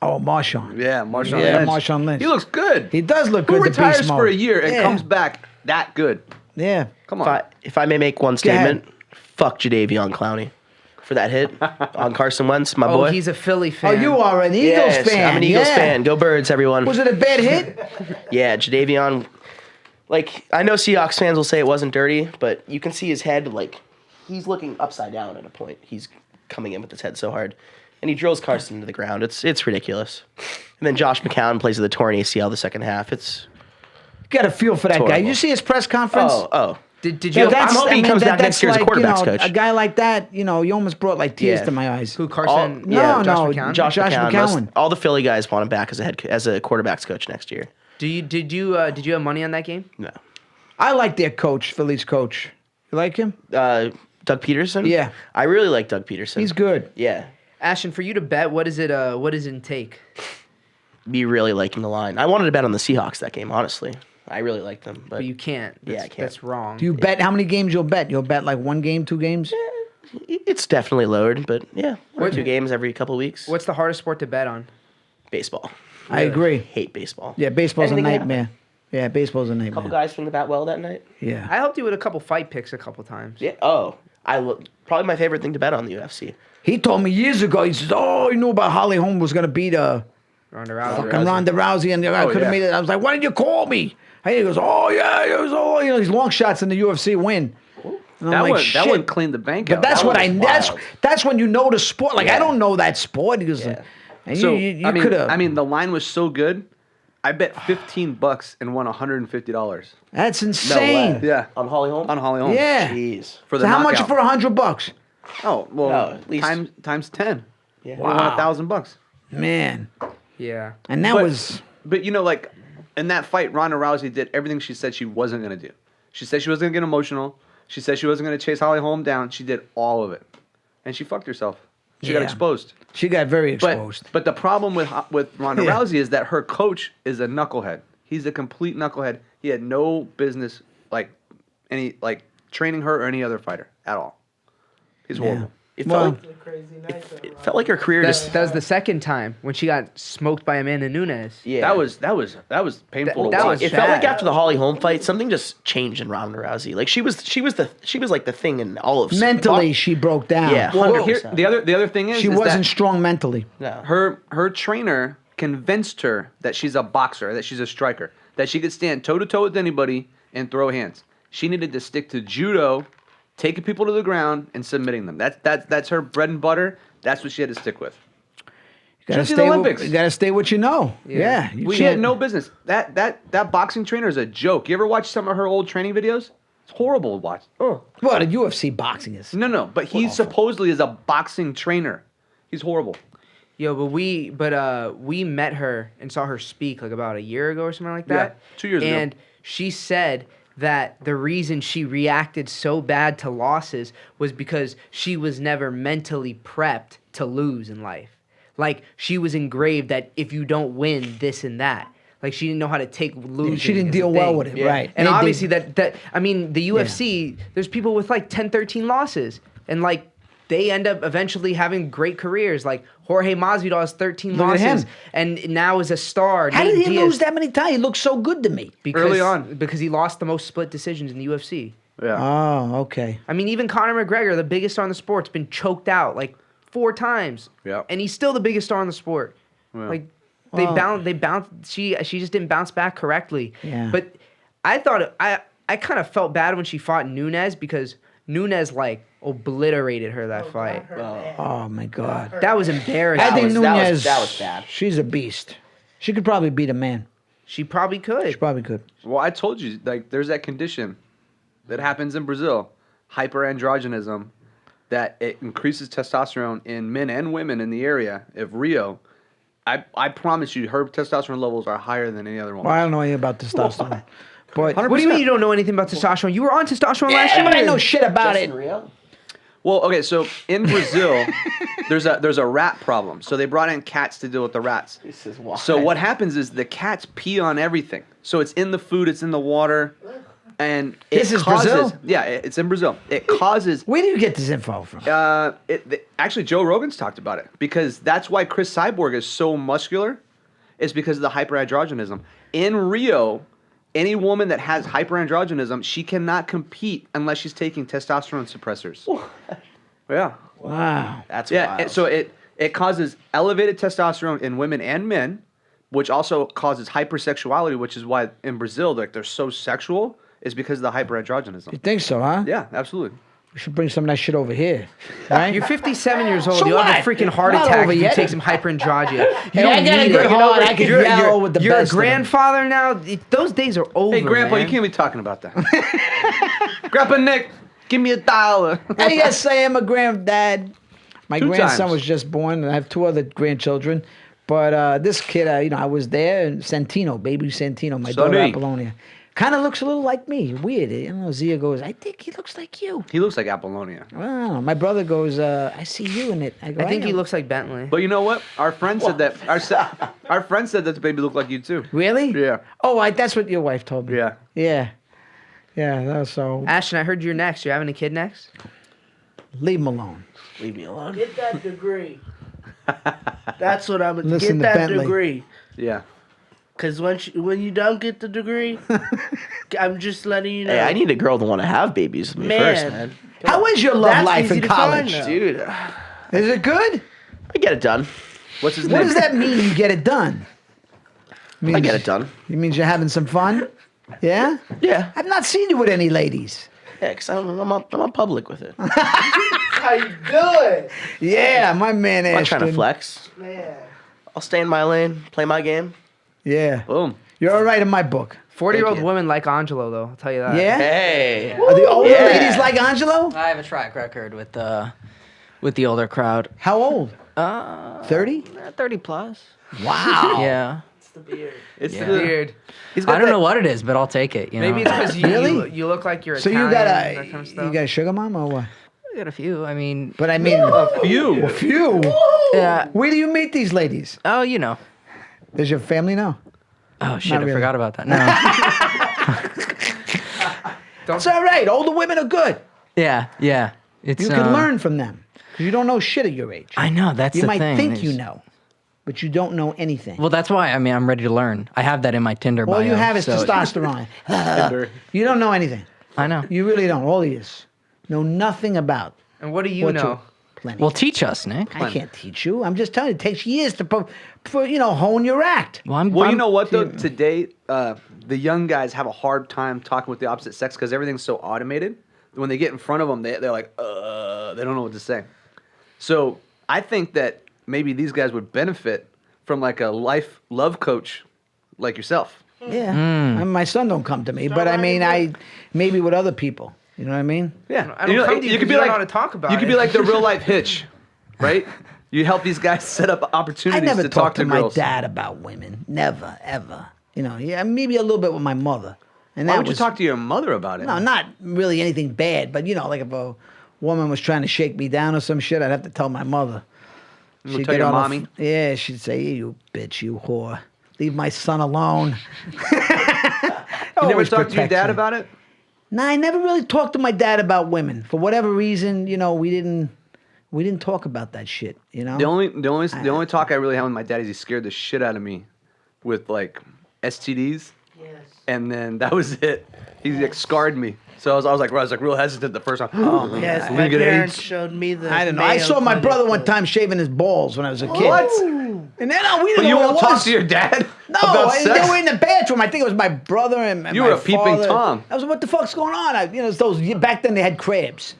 Speaker 1: Oh, Marshawn.
Speaker 3: Yeah, Marshawn
Speaker 1: Yeah,
Speaker 3: Lynch.
Speaker 1: Marshawn Lynch.
Speaker 3: He looks good.
Speaker 1: He does look
Speaker 3: Who
Speaker 1: good. to
Speaker 3: retires
Speaker 1: beast
Speaker 3: for
Speaker 1: mode.
Speaker 3: a year and
Speaker 1: Yeah.
Speaker 3: comes back that good?
Speaker 1: Yeah.
Speaker 3: Come
Speaker 4: if
Speaker 3: on.
Speaker 4: if I may make one
Speaker 1: Go ahead.
Speaker 4: statement, fuck Jadeveon Clowney for that hit on Carson Wentz, my
Speaker 2: Oh,
Speaker 4: boy.
Speaker 2: he's a Philly
Speaker 1: Oh,
Speaker 2: fan.
Speaker 1: you are an Eagles
Speaker 4: Yes,
Speaker 1: fan.
Speaker 4: I'm an Eagles
Speaker 1: yeah.
Speaker 4: fan. Go Birds, everyone.
Speaker 1: Was it a bad hit?
Speaker 4: Yeah, Jadeveon. Like, I know Seahawks fans will say it wasn't dirty, but you can see his head, like, he's looking upside down at a point. He's coming in with his head so hard. And he drills Carson into the ground. It's ridiculous. And then Josh McCown plays with a torn ACL the second half. It's
Speaker 1: Got a feel for that guy.
Speaker 4: horrible.
Speaker 1: You see his press conference?
Speaker 4: oh.
Speaker 2: Did
Speaker 1: Yeah,
Speaker 2: you?
Speaker 4: I'm hoping he comes back
Speaker 1: that's
Speaker 4: next year as a
Speaker 1: like,
Speaker 4: quarterback's coach.
Speaker 1: A guy like that, you almost brought like tears
Speaker 4: Yeah.
Speaker 1: to my eyes.
Speaker 2: Who Carson?
Speaker 1: No,
Speaker 2: Josh
Speaker 1: no,
Speaker 2: McCown?
Speaker 1: Josh McCown.
Speaker 4: All the Philly guys want him back as a quarterback's coach next year.
Speaker 2: Did you have money on that game?
Speaker 4: No.
Speaker 1: I like their coach, Philly's coach. You like him?
Speaker 4: Doug Peterson?
Speaker 1: Yeah.
Speaker 4: I really like Doug Peterson.
Speaker 1: He's good.
Speaker 4: Yeah.
Speaker 2: Ashton, for you to bet, what is it? What does it take?
Speaker 4: Be really liking the line. I wanted to bet on the Seahawks that game, honestly. I really like them. But
Speaker 2: But you can't.
Speaker 4: Yeah, I can't.
Speaker 2: That's wrong.
Speaker 1: Do you bet how many games you'll bet? You'll bet like 1 game, 2 games?
Speaker 4: it's definitely lowered, but yeah. 1 or 2 games every couple weeks.
Speaker 2: What's the hardest sport to bet on?
Speaker 4: Baseball.
Speaker 1: I agree.
Speaker 4: Hate baseball.
Speaker 1: Yeah, baseball's
Speaker 4: Anything
Speaker 1: a
Speaker 4: can
Speaker 1: nightmare. Yeah, baseball's a
Speaker 4: A couple
Speaker 1: nightmare.
Speaker 4: guys swing the bat well that night.
Speaker 1: Yeah.
Speaker 2: I helped you with a couple fight picks a couple times.
Speaker 4: Yeah. Oh, probably my favorite thing to bet on the UFC.
Speaker 1: He told me years ago, he says, oh, you know about Holly Holm was going to beat
Speaker 2: Ronda Rousey.
Speaker 1: fucking Ronda Rousey, and I could have made it. I was like, why didn't you call me? And he goes, oh, yeah, it was all, these long shots in the UFC win. And I'm
Speaker 3: That
Speaker 1: like,
Speaker 3: one,
Speaker 1: shit.
Speaker 3: that one cleaned the bank
Speaker 1: But
Speaker 3: out.
Speaker 1: that's
Speaker 3: That
Speaker 1: what
Speaker 3: was
Speaker 1: that's when you know the sport. Like, I don't know that sport. He goes,
Speaker 4: Yeah.
Speaker 1: and
Speaker 3: So
Speaker 1: you
Speaker 3: I mean,
Speaker 1: could have.
Speaker 3: I mean, the line was so good. I bet $15 and won $150.
Speaker 1: That's insane.
Speaker 3: Yeah,
Speaker 4: On Holly Holm?
Speaker 3: on Holly Holm.
Speaker 1: Yeah.
Speaker 4: Jeez.
Speaker 3: For the
Speaker 1: So how much
Speaker 3: knockout.
Speaker 1: for $100?
Speaker 3: Oh well,
Speaker 4: No, at least-
Speaker 3: times 10.
Speaker 4: Yeah.
Speaker 3: We won $1,000.
Speaker 1: Man.
Speaker 2: Yeah.
Speaker 1: And that was.
Speaker 3: But you know, like in that fight, Ronda Rousey did everything she said she wasn't gonna do. She said she wasn't gonna get emotional. She said she wasn't gonna chase Holly Holm down. She did all of it, and she fucked herself. She got
Speaker 1: Yeah.
Speaker 3: exposed.
Speaker 1: She got very exposed.
Speaker 3: But the problem with Ronda
Speaker 1: Yeah.
Speaker 3: Rousey is that her coach is a knucklehead. He's a complete knucklehead. He had no business training her or any other fighter at all. He's horrible.
Speaker 4: It
Speaker 1: Well,
Speaker 4: felt like it felt like her career just.
Speaker 2: That was the second time when she got smoked by Amanda Nunes.
Speaker 4: Yeah.
Speaker 3: That was painful.
Speaker 2: That
Speaker 3: to
Speaker 2: was
Speaker 3: watch.
Speaker 4: It felt like
Speaker 2: bad.
Speaker 4: after the Holly Holm fight, something just changed in Ronda Rousey. Like she was like the thing in all of
Speaker 1: mentally, she broke down.
Speaker 4: Yeah.
Speaker 3: Well,
Speaker 4: 100%.
Speaker 3: the other thing is
Speaker 1: She
Speaker 3: is
Speaker 1: wasn't
Speaker 3: that
Speaker 1: strong mentally.
Speaker 4: No.
Speaker 3: her trainer convinced her that she's a boxer, that she's a striker, that she could stand toe to toe with anybody and throw hands. She needed to stick to judo, taking people to the ground and submitting them. That's her bread and butter. That's what she had to stick with.
Speaker 1: You gotta
Speaker 3: She's in
Speaker 1: stay
Speaker 3: the
Speaker 1: with,
Speaker 3: Olympics.
Speaker 1: you gotta stay what you know. Yeah. you
Speaker 3: She had
Speaker 1: can't-
Speaker 3: no business. That boxing trainer is a joke. You ever watch some of her old training videos? It's horrible to watch. Oh.
Speaker 1: Well, the UFC boxing is.
Speaker 3: No, but he supposedly is a boxing trainer. He's horrible.
Speaker 2: Yo, but we met her and saw her speak like about a year ago or something like that.
Speaker 3: Yeah, 2 years ago.
Speaker 2: And she said that the reason she reacted so bad to losses was because she was never mentally prepped to lose in life. Like she was engraved that if you don't win this and that. Like she didn't know how to take losing.
Speaker 1: She didn't
Speaker 2: as a
Speaker 1: deal well
Speaker 2: thing.
Speaker 1: with it, right?
Speaker 2: And
Speaker 1: They-
Speaker 2: obviously that I mean the UFC, there's people with like 10, 13 losses. And like they end up eventually having great careers. Like Jorge Masvidal has 13
Speaker 1: Look at
Speaker 2: losses
Speaker 1: him.
Speaker 2: and now is a star.
Speaker 1: How
Speaker 2: Nate
Speaker 1: did he
Speaker 2: Diaz,
Speaker 1: lose that many times? He looked so good to me.
Speaker 2: because,
Speaker 3: Early on.
Speaker 2: Because he lost the most split decisions in the UFC.
Speaker 3: Yeah.
Speaker 1: Oh, okay.
Speaker 2: I mean, even Conor McGregor, the biggest star in the sport, has been choked out like 4 times.
Speaker 3: Yeah.
Speaker 2: And he's still the biggest star in the sport.
Speaker 3: Yeah.
Speaker 2: Like
Speaker 1: Well-
Speaker 2: they bounced she just didn't bounce back correctly.
Speaker 1: Yeah.
Speaker 2: But I thought I kind of felt bad when she fought Nunes because Nunes like obliterated her that fight.
Speaker 1: Oh my God.
Speaker 2: That was embarrassing.
Speaker 1: I think Nunez.
Speaker 4: that was bad.
Speaker 1: She's a beast. She could probably beat a man.
Speaker 2: She probably
Speaker 1: She
Speaker 2: could.
Speaker 1: probably could.
Speaker 3: Well, I told you, like, there's that condition that happens in Brazil, hyperandrogenism, that it increases testosterone in men and women in the area of Rio. I promise you, her testosterone levels are higher than any other woman.
Speaker 1: Well, I don't know anything about testosterone. But
Speaker 3: 100%.
Speaker 2: What do you mean you don't know anything about testosterone? You were on testosterone last
Speaker 1: yeah,
Speaker 2: year.
Speaker 1: but I know shit about
Speaker 4: Just in
Speaker 1: it.
Speaker 4: Rio?
Speaker 3: Well, okay, so in Brazil, there's a rat problem. So they brought in cats to deal with the rats.
Speaker 4: This is wild.
Speaker 3: So what happens is the cats pee on everything. So it's in the food, it's in the water, and
Speaker 1: This
Speaker 3: it
Speaker 1: is
Speaker 3: causes,
Speaker 1: Brazil?
Speaker 3: Yeah, it's in Brazil. It causes.
Speaker 1: Where do you get this info from?
Speaker 3: Actually, Joe Rogan's talked about it because that's why Chris Cyborg is so muscular. Is because of the hyperandrogenism. In Rio, any woman that has hyperandrogenism, she cannot compete unless she's taking testosterone suppressors. Yeah.
Speaker 1: Wow.
Speaker 4: That's
Speaker 3: Yeah,
Speaker 4: wild.
Speaker 3: so it causes elevated testosterone in women and men, which also causes hypersexuality, which is why in Brazil they're so sexual, is because of the hyperandrogenism.
Speaker 1: You think so, huh?
Speaker 3: Yeah, absolutely.
Speaker 1: We should bring some of that shit over here. Right?
Speaker 2: You're 57 years old.
Speaker 1: So
Speaker 2: You'll have a
Speaker 1: what?
Speaker 2: freaking heart
Speaker 1: Not
Speaker 2: attack
Speaker 1: over
Speaker 2: if you
Speaker 1: yet.
Speaker 2: take some hyperandrogenia. You
Speaker 1: Hey,
Speaker 2: don't
Speaker 1: I got a
Speaker 2: need
Speaker 1: good
Speaker 2: it.
Speaker 1: heart. I can yell with the
Speaker 2: You're a
Speaker 1: best of them.
Speaker 2: grandfather now. Those days are over.
Speaker 3: Hey, Grandpa,
Speaker 2: man.
Speaker 3: you can't be talking about that. Grandpa Nick, give me $1.
Speaker 1: And yes, I am a granddad. My
Speaker 3: 2
Speaker 1: grandson
Speaker 3: times.
Speaker 1: was just born, and I have 2 other grandchildren. But this kid, I was there, and Santino, baby Santino, my daughter
Speaker 3: Sonny.
Speaker 1: Apollonia. Kind of looks a little like me. Weird. You know, Zia goes, I think he looks like you.
Speaker 3: He looks like Apollonia.
Speaker 1: Well, my brother goes, I see you in it. I go,
Speaker 2: I think he
Speaker 1: am."
Speaker 2: looks like Bentley.
Speaker 3: But you know what? Our friend said that. Our friend said that the baby looked like you too.
Speaker 1: Really?
Speaker 3: Yeah.
Speaker 1: Oh, that's what your wife told me.
Speaker 3: Yeah.
Speaker 1: Yeah. Yeah, that was so.
Speaker 2: Ashton, I heard you're next. You're having a kid next?
Speaker 1: Leave him alone.
Speaker 4: Leave me alone.
Speaker 6: Get that degree. That's what I'm gonna
Speaker 1: Listen
Speaker 6: get.
Speaker 1: to
Speaker 6: That
Speaker 1: Bentley.
Speaker 6: degree.
Speaker 3: Yeah.
Speaker 6: Cause when you don't get the degree, I'm just letting you know.
Speaker 4: Hey, I need a girl to want to have babies with me
Speaker 6: Man.
Speaker 4: first, man.
Speaker 1: How is your love
Speaker 6: That's
Speaker 1: life
Speaker 6: easy
Speaker 1: in
Speaker 6: to find
Speaker 1: college?
Speaker 6: now.
Speaker 4: Dude,
Speaker 1: Is it good?
Speaker 4: I get it done.
Speaker 3: What's his
Speaker 1: What
Speaker 3: name?
Speaker 1: does that mean? You get it done.
Speaker 4: I get it done.
Speaker 1: It means you're having some fun. Yeah.
Speaker 4: Yeah.
Speaker 1: I've not seen you with any ladies.
Speaker 4: Yeah, because I'm on public with it. I'm
Speaker 6: How you doing,
Speaker 1: Yeah, my man
Speaker 4: not trying to
Speaker 1: Ashton.
Speaker 4: flex.
Speaker 6: man?
Speaker 4: I'll stay in my lane, play my game.
Speaker 1: Yeah.
Speaker 3: Boom.
Speaker 1: You're all right in my book.
Speaker 2: 40-year-old
Speaker 4: Thank you.
Speaker 2: women like Angelo, though. I'll tell you that.
Speaker 1: Yeah.
Speaker 4: Hey.
Speaker 1: Are the older
Speaker 4: Yeah.
Speaker 1: ladies like Angelo?
Speaker 7: I have a track record with the older crowd.
Speaker 1: How old? 30?
Speaker 7: 30 plus.
Speaker 1: Wow.
Speaker 7: Yeah.
Speaker 6: It's the beard.
Speaker 3: It's
Speaker 7: Yeah.
Speaker 3: the,
Speaker 2: Weird.
Speaker 3: he's got
Speaker 7: I don't
Speaker 3: that-
Speaker 7: know what it is, but I'll take it. You know?
Speaker 2: Maybe it's because you,
Speaker 1: Really?
Speaker 2: you look like you're
Speaker 1: So
Speaker 2: Italian.
Speaker 1: you got
Speaker 2: that kind of
Speaker 1: a
Speaker 2: stuff.
Speaker 1: you got a sugar mom or what?
Speaker 7: I got a few. I mean,
Speaker 1: But I mean,
Speaker 3: A few.
Speaker 1: a few.
Speaker 7: yeah.
Speaker 1: Where do you meet these ladies?
Speaker 7: Oh, you know.
Speaker 1: Does your family know?
Speaker 7: Oh shit!
Speaker 1: Not
Speaker 7: I
Speaker 1: really.
Speaker 7: forgot about that. No.
Speaker 1: It's all right. Older women are good.
Speaker 7: yeah, yeah. It's
Speaker 1: You can learn from them because you don't know shit at your age.
Speaker 7: I know that's
Speaker 1: You
Speaker 7: the
Speaker 1: might
Speaker 7: thing.
Speaker 1: think you
Speaker 7: There's-
Speaker 1: know, but you don't know anything.
Speaker 7: Well, that's why. I mean, I'm ready to learn. I have that in my Tinder bio.
Speaker 1: All you have is
Speaker 7: so-
Speaker 1: testosterone. You don't know anything.
Speaker 7: I know.
Speaker 1: You really don't. All he is. Know nothing about.
Speaker 2: And what do you
Speaker 1: what
Speaker 2: know?
Speaker 1: Plenty.
Speaker 7: Well, teach us, Nick.
Speaker 1: I can't teach you. I'm just telling you. It takes years to, hone your act.
Speaker 7: Well, I'm.
Speaker 3: Well, you
Speaker 7: I'm-
Speaker 3: know what though? Today, the young guys have a hard time talking with the opposite sex because everything's so automated. When they get in front of them, they're like, they don't know what to say. So I think that maybe these guys would benefit from like a life love coach like yourself.
Speaker 1: Yeah. I mean, my son don't come to me, but I mean, maybe with other people. You know what I mean?
Speaker 3: Yeah,
Speaker 2: I don't come to you 'cause you don't know how to talk about
Speaker 3: You could
Speaker 2: it.
Speaker 3: be like the real life Hitch, right? You help these guys set up
Speaker 1: I
Speaker 3: opportunities
Speaker 1: never
Speaker 3: to talk
Speaker 1: talked to my
Speaker 3: girls.
Speaker 1: dad about women. Never, ever. You know, yeah, maybe a little bit with my mother. And
Speaker 3: Why
Speaker 1: that
Speaker 3: would you
Speaker 1: was,
Speaker 3: talk to your mother about it?
Speaker 1: No, not really anything bad, but like if a woman was trying to shake me down or some shit, I'd have to tell my mother.
Speaker 3: You'll tell your
Speaker 1: all the
Speaker 3: mommy?
Speaker 1: yeah, she'd say, "You bitch, you whore, leave my son alone."
Speaker 3: You never talked to your dad about it?
Speaker 1: Nah, I never really talked to my dad about women. For whatever reason, we didn't talk about that shit. You know.
Speaker 3: The only talk I really had with my dad is he scared the shit out of me with like STDs,
Speaker 6: Yes.
Speaker 3: and then that was it. He like scarred me. So I was like real hesitant the first time. Oh man,
Speaker 6: Yes,
Speaker 3: I'm
Speaker 6: my
Speaker 3: gonna get
Speaker 6: parents
Speaker 3: AIDS.
Speaker 6: showed me the.
Speaker 1: I don't know. I
Speaker 6: Mayo
Speaker 1: saw my
Speaker 6: Clinic
Speaker 1: brother one
Speaker 6: clip.
Speaker 1: time shaving his balls when I was a kid.
Speaker 3: What?
Speaker 1: And then we
Speaker 3: But
Speaker 1: didn't
Speaker 3: you
Speaker 1: know
Speaker 3: won't
Speaker 1: what it
Speaker 3: talk
Speaker 1: was.
Speaker 3: to your dad
Speaker 1: No,
Speaker 3: about
Speaker 1: they
Speaker 3: sex?
Speaker 1: were in the bathroom. I think it was my brother and
Speaker 3: You
Speaker 1: my
Speaker 3: were a peeping
Speaker 1: father.
Speaker 3: Tom.
Speaker 1: I was, what the fuck's going on? It's those back then they had crabs,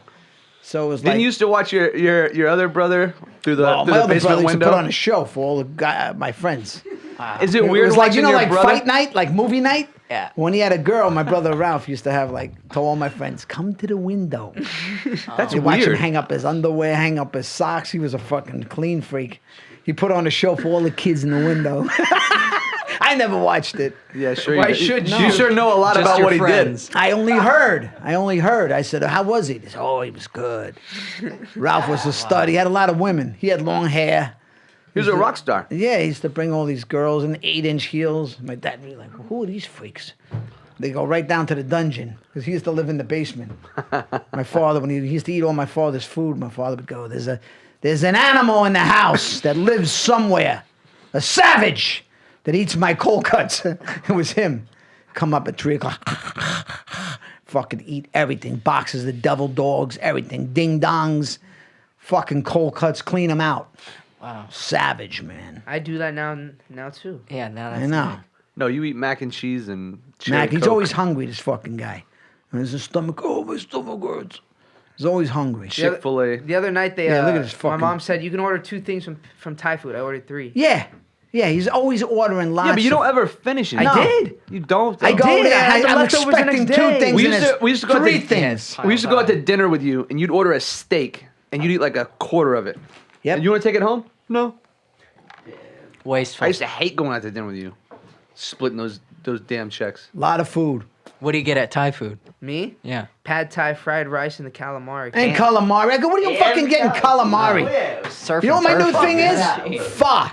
Speaker 1: so it was
Speaker 3: Didn't
Speaker 1: like.
Speaker 3: you used to watch your other brother through the,
Speaker 1: well,
Speaker 3: through
Speaker 1: my
Speaker 3: the
Speaker 1: other brother
Speaker 3: basement
Speaker 1: used to
Speaker 3: window?
Speaker 1: put on a show for all the my friends.
Speaker 3: Is it
Speaker 1: It
Speaker 3: weird
Speaker 1: was like
Speaker 3: watching your
Speaker 1: like
Speaker 3: brother?
Speaker 1: fight night, like movie night.
Speaker 7: Yeah.
Speaker 1: When he had a girl, my brother Ralph used to have to all my friends come to the window.
Speaker 3: That's
Speaker 1: You watch him
Speaker 3: weird.
Speaker 1: hang up his underwear, hang up his socks. He was a fucking clean freak. He put on a show for all the kids in the window. I never watched it.
Speaker 3: Yeah, sure.
Speaker 2: Why
Speaker 3: you did.
Speaker 2: should
Speaker 3: You
Speaker 2: you?
Speaker 3: sure know a lot
Speaker 7: Just
Speaker 3: about
Speaker 7: your
Speaker 3: what he
Speaker 7: friends.
Speaker 1: I only heard. I said, how was he? He said, oh, he was good. Ralph was a stud. He had a lot of women. He had long hair.
Speaker 3: did. He was a rock star.
Speaker 1: Yeah, he used to bring all these girls in 8-inch heels. My dad would be like, who are these freaks? They go right down to the dungeon because he used to live in the basement. My father, when he used to eat all my father's food, my father would go, there's an animal in the house that lives somewhere, a savage that eats my cold cuts. It was him. Come up at 3 o'clock, fucking eat everything, boxes of devil dogs, everything, ding dongs, fucking cold cuts, clean them out.
Speaker 7: Wow.
Speaker 1: Savage, man.
Speaker 2: I do that now too.
Speaker 7: Yeah. Now that's
Speaker 1: I know.
Speaker 3: No, you eat mac and cheese and cherry
Speaker 1: Mac, he's
Speaker 3: Coke.
Speaker 1: always hungry, this fucking guy. And his stomach, oh, my stomach hurts. He's always hungry.
Speaker 3: Chick-fil-A.
Speaker 2: The other night
Speaker 1: Yeah, look at his
Speaker 2: my
Speaker 1: fucking-
Speaker 2: mom said you can order 2 things from Thai food. I ordered 3.
Speaker 1: Yeah. Yeah, he's always ordering lots.
Speaker 3: Yeah, but you
Speaker 1: of-
Speaker 3: don't ever finish it.
Speaker 1: I
Speaker 2: did.
Speaker 3: You don't.
Speaker 1: I go
Speaker 2: did.
Speaker 1: there,
Speaker 2: I had the
Speaker 1: I'm
Speaker 2: leftovers the
Speaker 1: expecting
Speaker 2: next
Speaker 1: 2
Speaker 2: day.
Speaker 1: things.
Speaker 3: We
Speaker 1: and
Speaker 3: used to-
Speaker 1: it's
Speaker 3: we used to go to
Speaker 1: 3
Speaker 3: the-
Speaker 1: things.
Speaker 3: We used to go out to dinner with you, and you'd order a steak, and you'd eat like a quarter of it.
Speaker 1: Yep.
Speaker 3: And you want to take it home? No.
Speaker 7: wasteful.
Speaker 3: I used to hate going out to dinner with you, splitting those those damn checks.
Speaker 1: A lot of food.
Speaker 7: What do you get at Thai food?
Speaker 2: Me?
Speaker 7: Yeah.
Speaker 2: Pad Thai, fried rice, and the calamari.
Speaker 1: And calamari. I go, what are you fucking getting calamari?
Speaker 7: Surf
Speaker 1: You know
Speaker 7: and
Speaker 1: what my new
Speaker 7: turf.
Speaker 1: thing is? Pho.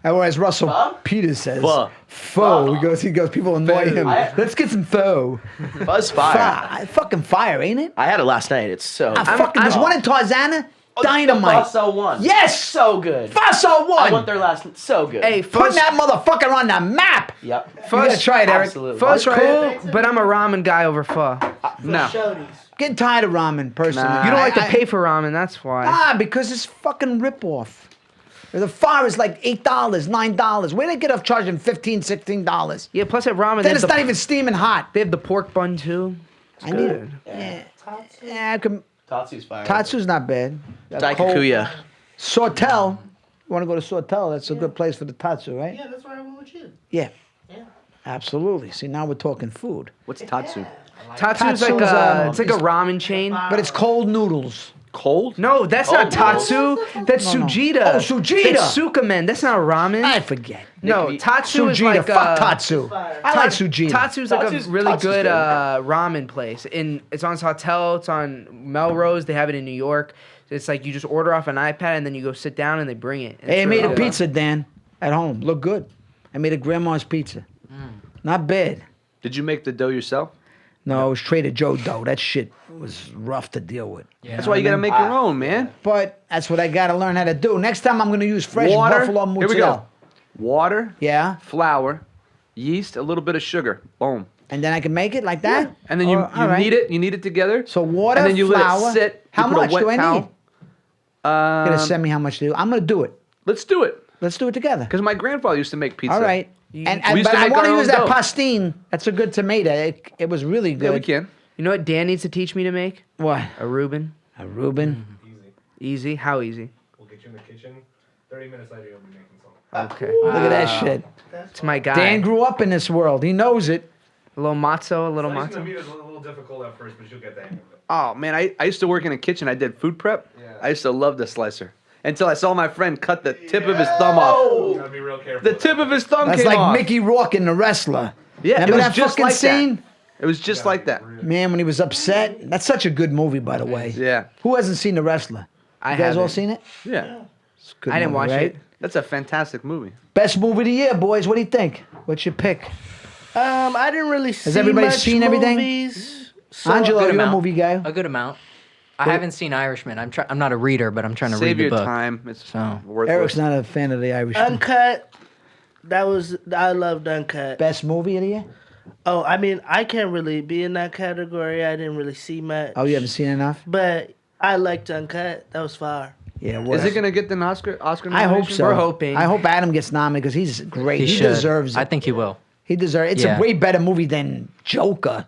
Speaker 1: Or as Russell Peters says, pho. He goes, people annoy him. Let's get some pho.
Speaker 4: Buzz
Speaker 1: Pho.
Speaker 4: fire.
Speaker 1: Fucking fire, ain't it?
Speaker 4: I had it last night. It's so.
Speaker 1: There's one in Tarzana. Dynamite.
Speaker 4: Faso one.
Speaker 1: Yes.
Speaker 4: So good.
Speaker 1: Faso one.
Speaker 4: I went there last. So good.
Speaker 2: Hey,
Speaker 1: Putting that motherfucker on the map.
Speaker 4: Yep.
Speaker 1: You gotta try it, Eric.
Speaker 4: Absolutely.
Speaker 2: Pho's
Speaker 1: Try it.
Speaker 2: cool, but I'm a ramen guy over pho.
Speaker 3: No.
Speaker 6: Shodies.
Speaker 1: Getting tired of ramen, personally.
Speaker 3: Nah.
Speaker 2: You don't like to pay for ramen, that's why.
Speaker 1: Because it's fucking ripoff. The pho is like $8, $9. Where they get off charging $15, $16?
Speaker 2: Yeah, plus at ramen,
Speaker 1: Then it's not even steaming hot.
Speaker 2: they have the pork bun too.
Speaker 1: I need it. Yeah, I can.
Speaker 4: Tatsu's fire.
Speaker 1: Tatsu's not bad.
Speaker 4: Daikakuya.
Speaker 1: Sawtell. You want to go to Sawtell? That's a good place for the tatsu, right?
Speaker 6: Yeah, that's why I went with you.
Speaker 1: Yeah.
Speaker 6: Yeah.
Speaker 1: Absolutely. See, now we're talking food.
Speaker 3: What's Tatsu?
Speaker 2: Tatsu's like it's like a ramen chain.
Speaker 1: But it's cold noodles.
Speaker 3: Cold?
Speaker 2: No, that's not Tatsu. That's
Speaker 1: No, no.
Speaker 2: Sujita.
Speaker 1: Oh, Sujita.
Speaker 2: That's Sukamen. That's not ramen.
Speaker 1: I forget.
Speaker 2: No, Tatsu is
Speaker 1: Sujita.
Speaker 2: like
Speaker 1: Fuck Tatsu. I like Sujita.
Speaker 2: Tatsu's like a
Speaker 4: Tatsu's
Speaker 2: really good
Speaker 4: good.
Speaker 2: ramen place. It's on Sawtell. It's on Melrose. They have it in New York. It's like you just order off an iPad and then you go sit down and they bring it.
Speaker 1: Hey, I
Speaker 2: It's
Speaker 1: made
Speaker 2: really
Speaker 1: a
Speaker 2: good.
Speaker 1: pizza, Dan, at home. Looked good. I made a grandma's pizza. Not bad.
Speaker 3: Did you make the dough yourself?
Speaker 1: No, it was Trader Joe dough. That shit was rough to deal with.
Speaker 7: Yeah.
Speaker 3: That's why you gotta make your own, man.
Speaker 1: But that's what I got to learn how to do. Next time I'm going to use fresh buffalo mozzarella.
Speaker 3: Here we go. Water,
Speaker 1: Yeah,
Speaker 3: flour, yeast, a little bit of sugar. Boom.
Speaker 1: and then I can make it like that.
Speaker 3: And then you
Speaker 1: All right.
Speaker 3: knead it. You knead it together.
Speaker 1: So water,
Speaker 3: and then you
Speaker 1: flour.
Speaker 3: let it sit.
Speaker 1: How
Speaker 3: You put a
Speaker 1: much
Speaker 3: wet
Speaker 1: do I
Speaker 3: towel.
Speaker 1: need? You're gonna send me how much to do. I'm gonna do it.
Speaker 3: Let's do it.
Speaker 1: Let's do it together.
Speaker 3: Because my grandfather used to make pizza.
Speaker 1: All right.
Speaker 3: We
Speaker 1: And
Speaker 3: used
Speaker 1: but
Speaker 3: to
Speaker 1: I
Speaker 3: make
Speaker 1: want to
Speaker 3: our
Speaker 1: use
Speaker 3: own
Speaker 1: that
Speaker 3: dough.
Speaker 1: pastine. That's a good tomato. It was really good.
Speaker 3: Yeah, we can.
Speaker 2: You know what Dan needs to teach me to make?
Speaker 1: What?
Speaker 2: A Reuben.
Speaker 1: A Reuben.
Speaker 5: Easy.
Speaker 2: Easy? How easy?
Speaker 5: We'll get you in the kitchen. 30 minutes later, you'll be making something.
Speaker 2: Okay.
Speaker 1: Look at that shit.
Speaker 2: It's my guy.
Speaker 1: Dan grew up in this world. He knows it.
Speaker 2: A little matzo, a little
Speaker 5: Slicing the
Speaker 2: matzo.
Speaker 5: meat is a little difficult at first, but you'll get the hang of it.
Speaker 3: Oh man, I used to work in a kitchen. I did food prep.
Speaker 5: Yeah.
Speaker 3: I used to love the slicer until I saw my friend cut the tip of his thumb off.
Speaker 5: You gotta be real careful.
Speaker 3: The
Speaker 5: with
Speaker 3: tip
Speaker 5: that.
Speaker 3: of his thumb
Speaker 1: That's
Speaker 3: came
Speaker 1: like
Speaker 3: off.
Speaker 1: Mickey Rourke in The Wrestler.
Speaker 3: Yeah,
Speaker 1: Remember
Speaker 3: it was
Speaker 1: that
Speaker 3: just
Speaker 1: fucking
Speaker 3: like
Speaker 1: scene?
Speaker 3: that. It was just like that.
Speaker 1: Man, when he was upset. That's such a good movie, by the way.
Speaker 3: Yeah,
Speaker 1: Who hasn't seen The Wrestler?
Speaker 2: I
Speaker 1: You guys all
Speaker 2: haven't.
Speaker 1: seen it?
Speaker 3: yeah.
Speaker 1: It's a good
Speaker 2: I didn't
Speaker 1: movie,
Speaker 2: watch
Speaker 1: right?
Speaker 2: it.
Speaker 3: That's a fantastic movie.
Speaker 1: Best movie of the year, boys. What do you think? What's your pick?
Speaker 6: I didn't really see
Speaker 1: everybody
Speaker 6: much
Speaker 1: seen everything?
Speaker 6: movies. So
Speaker 1: Angelo,
Speaker 7: good
Speaker 1: you're a
Speaker 7: amount.
Speaker 1: movie guy.
Speaker 7: A good amount. I haven't seen Irishman. I'm not a reader, but I'm trying to
Speaker 3: Save
Speaker 7: read
Speaker 3: your
Speaker 7: the book.
Speaker 3: time. It's
Speaker 7: So.
Speaker 3: worthless.
Speaker 1: Eric's not a fan of The Irishman.
Speaker 6: Uncut. I loved Uncut.
Speaker 1: Best movie of the year?
Speaker 6: Oh, I mean, I can't really be in that category. I didn't really see much.
Speaker 1: Oh, you haven't seen enough?
Speaker 6: But I liked Uncut. That was fire.
Speaker 1: Yeah.
Speaker 3: Is it gonna get an Oscar?
Speaker 1: I hope
Speaker 3: nomination?
Speaker 1: so.
Speaker 2: We're hoping.
Speaker 1: I hope Adam gets nominated because he's great. He
Speaker 7: should.
Speaker 1: deserves it.
Speaker 7: I think he will.
Speaker 1: He deserves. It's
Speaker 7: Yeah.
Speaker 1: a way better movie than Joker.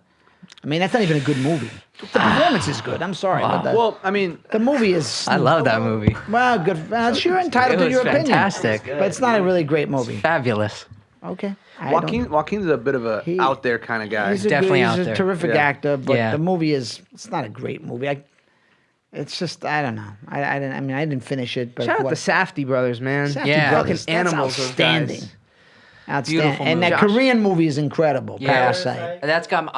Speaker 1: I mean, that's not even a good movie. The performance is good. I'm sorry, but
Speaker 3: Well, I mean,
Speaker 1: the movie is.
Speaker 7: I love that movie.
Speaker 1: Well, good. You're entitled
Speaker 7: It
Speaker 1: to your
Speaker 7: was
Speaker 1: opinion.
Speaker 7: fantastic.
Speaker 1: But it's not a really great movie.
Speaker 7: Fabulous.
Speaker 1: Okay. I don't-
Speaker 3: Joaquin's a bit of a
Speaker 1: He-
Speaker 3: out there kind of guy.
Speaker 1: He's a
Speaker 7: Definitely
Speaker 1: good,
Speaker 7: out
Speaker 1: he's a
Speaker 7: there.
Speaker 1: terrific
Speaker 3: Yeah.
Speaker 1: actor, but
Speaker 7: Yeah.
Speaker 1: the movie it's not a great movie. It's just I don't know. I didn't finish it, but
Speaker 2: Shout out
Speaker 1: what-
Speaker 2: the Safdie brothers, man.
Speaker 1: Safdie
Speaker 7: Yeah.
Speaker 1: Brothers,
Speaker 2: Fucking
Speaker 1: that's
Speaker 2: animals, those
Speaker 1: outstanding.
Speaker 2: guys.
Speaker 1: Outstanding.
Speaker 7: Beautiful
Speaker 1: And that
Speaker 7: movie.
Speaker 1: Korean movie is incredible.
Speaker 7: Yeah.
Speaker 1: Parasite.
Speaker 7: That's got.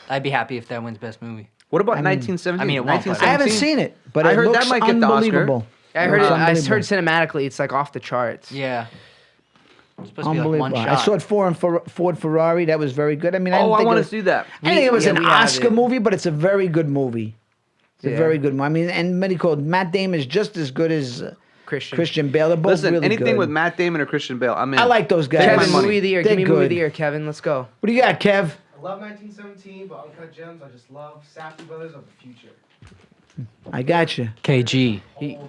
Speaker 7: I'd be happy if that wins best movie.
Speaker 3: What about
Speaker 1: I mean-
Speaker 7: I
Speaker 3: 1917?
Speaker 7: mean, it won't, but-
Speaker 1: I haven't seen it, but
Speaker 3: I
Speaker 1: it
Speaker 3: heard that
Speaker 1: looks
Speaker 3: might get the Oscar.
Speaker 1: unbelievable.
Speaker 2: I heard
Speaker 1: Looks
Speaker 2: it. I heard
Speaker 1: unbelievable.
Speaker 2: cinematically, it's like off the charts.
Speaker 7: Yeah. It's supposed to be like
Speaker 1: Unbelievable.
Speaker 7: one
Speaker 1: I
Speaker 7: shot.
Speaker 1: saw it in Ford Ferrari. That was very good. I mean, I didn't
Speaker 3: Oh, I
Speaker 1: think
Speaker 3: want
Speaker 1: it
Speaker 3: to
Speaker 1: was,
Speaker 3: see that.
Speaker 1: I think it was
Speaker 2: Yeah,
Speaker 1: an
Speaker 2: we have
Speaker 1: Oscar
Speaker 2: it.
Speaker 1: movie, but it's a very good movie. It's a
Speaker 2: Yeah.
Speaker 1: very good movie. I mean, and many called Matt Damon is just as good as
Speaker 2: Christian.
Speaker 1: Christian Bale. They're both
Speaker 3: Listen,
Speaker 1: really
Speaker 3: anything
Speaker 1: good.
Speaker 3: with Matt Damon or Christian Bale, I'm in.
Speaker 1: I like those guys.
Speaker 3: Take my
Speaker 2: Kevin,
Speaker 3: money.
Speaker 2: movie of the year.
Speaker 1: They're
Speaker 2: Give me movie of
Speaker 1: good.
Speaker 2: the year, Kevin. Let's go.
Speaker 1: What do you got, Kev?
Speaker 5: I love 1917, but Uncut Gems, I just love Safdie Brothers of the Future.
Speaker 1: I got you.
Speaker 7: KG.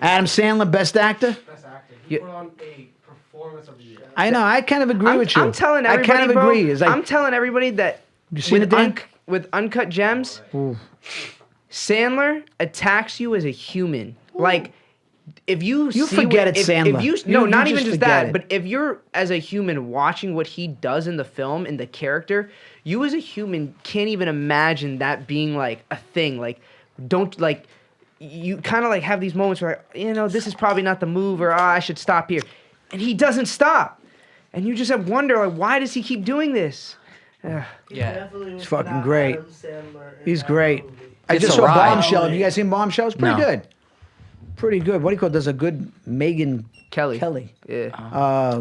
Speaker 1: Adam Sandler, best actor.
Speaker 5: Best actor. He put on a performance of the year.
Speaker 1: I know. I kind of agree with you.
Speaker 2: I'm telling everybody,
Speaker 1: I kind of
Speaker 2: bro,
Speaker 1: agree. It's like,
Speaker 2: I'm telling everybody that
Speaker 1: You seen it, Dan?
Speaker 2: with Uncut Gems, Sandler attacks you as a human. Like, if you
Speaker 1: You
Speaker 2: see
Speaker 1: forget
Speaker 2: what,
Speaker 1: it's
Speaker 2: if
Speaker 1: Sandler.
Speaker 2: you,
Speaker 1: You-
Speaker 2: no,
Speaker 1: you
Speaker 2: not
Speaker 1: just
Speaker 2: even just
Speaker 1: forget
Speaker 2: that,
Speaker 1: it.
Speaker 2: but if you're as a human watching what he does in the film and the character, you as a human can't even imagine that being like a thing. Like, don't like. You kind of like have these moments where, this is probably not the move, or I should stop here, and he doesn't stop. and you just have wonder like, why does he keep doing this?
Speaker 7: Yeah.
Speaker 6: He's
Speaker 1: fucking great. He's great. I
Speaker 7: It's
Speaker 1: just
Speaker 7: a
Speaker 1: saw
Speaker 7: ride.
Speaker 1: Bombshell. Have you guys seen Bombshell? It's pretty
Speaker 7: No.
Speaker 1: good. Pretty good. What do you call it? There's a good Megan
Speaker 2: Kelly.
Speaker 1: Uh,
Speaker 2: Yeah.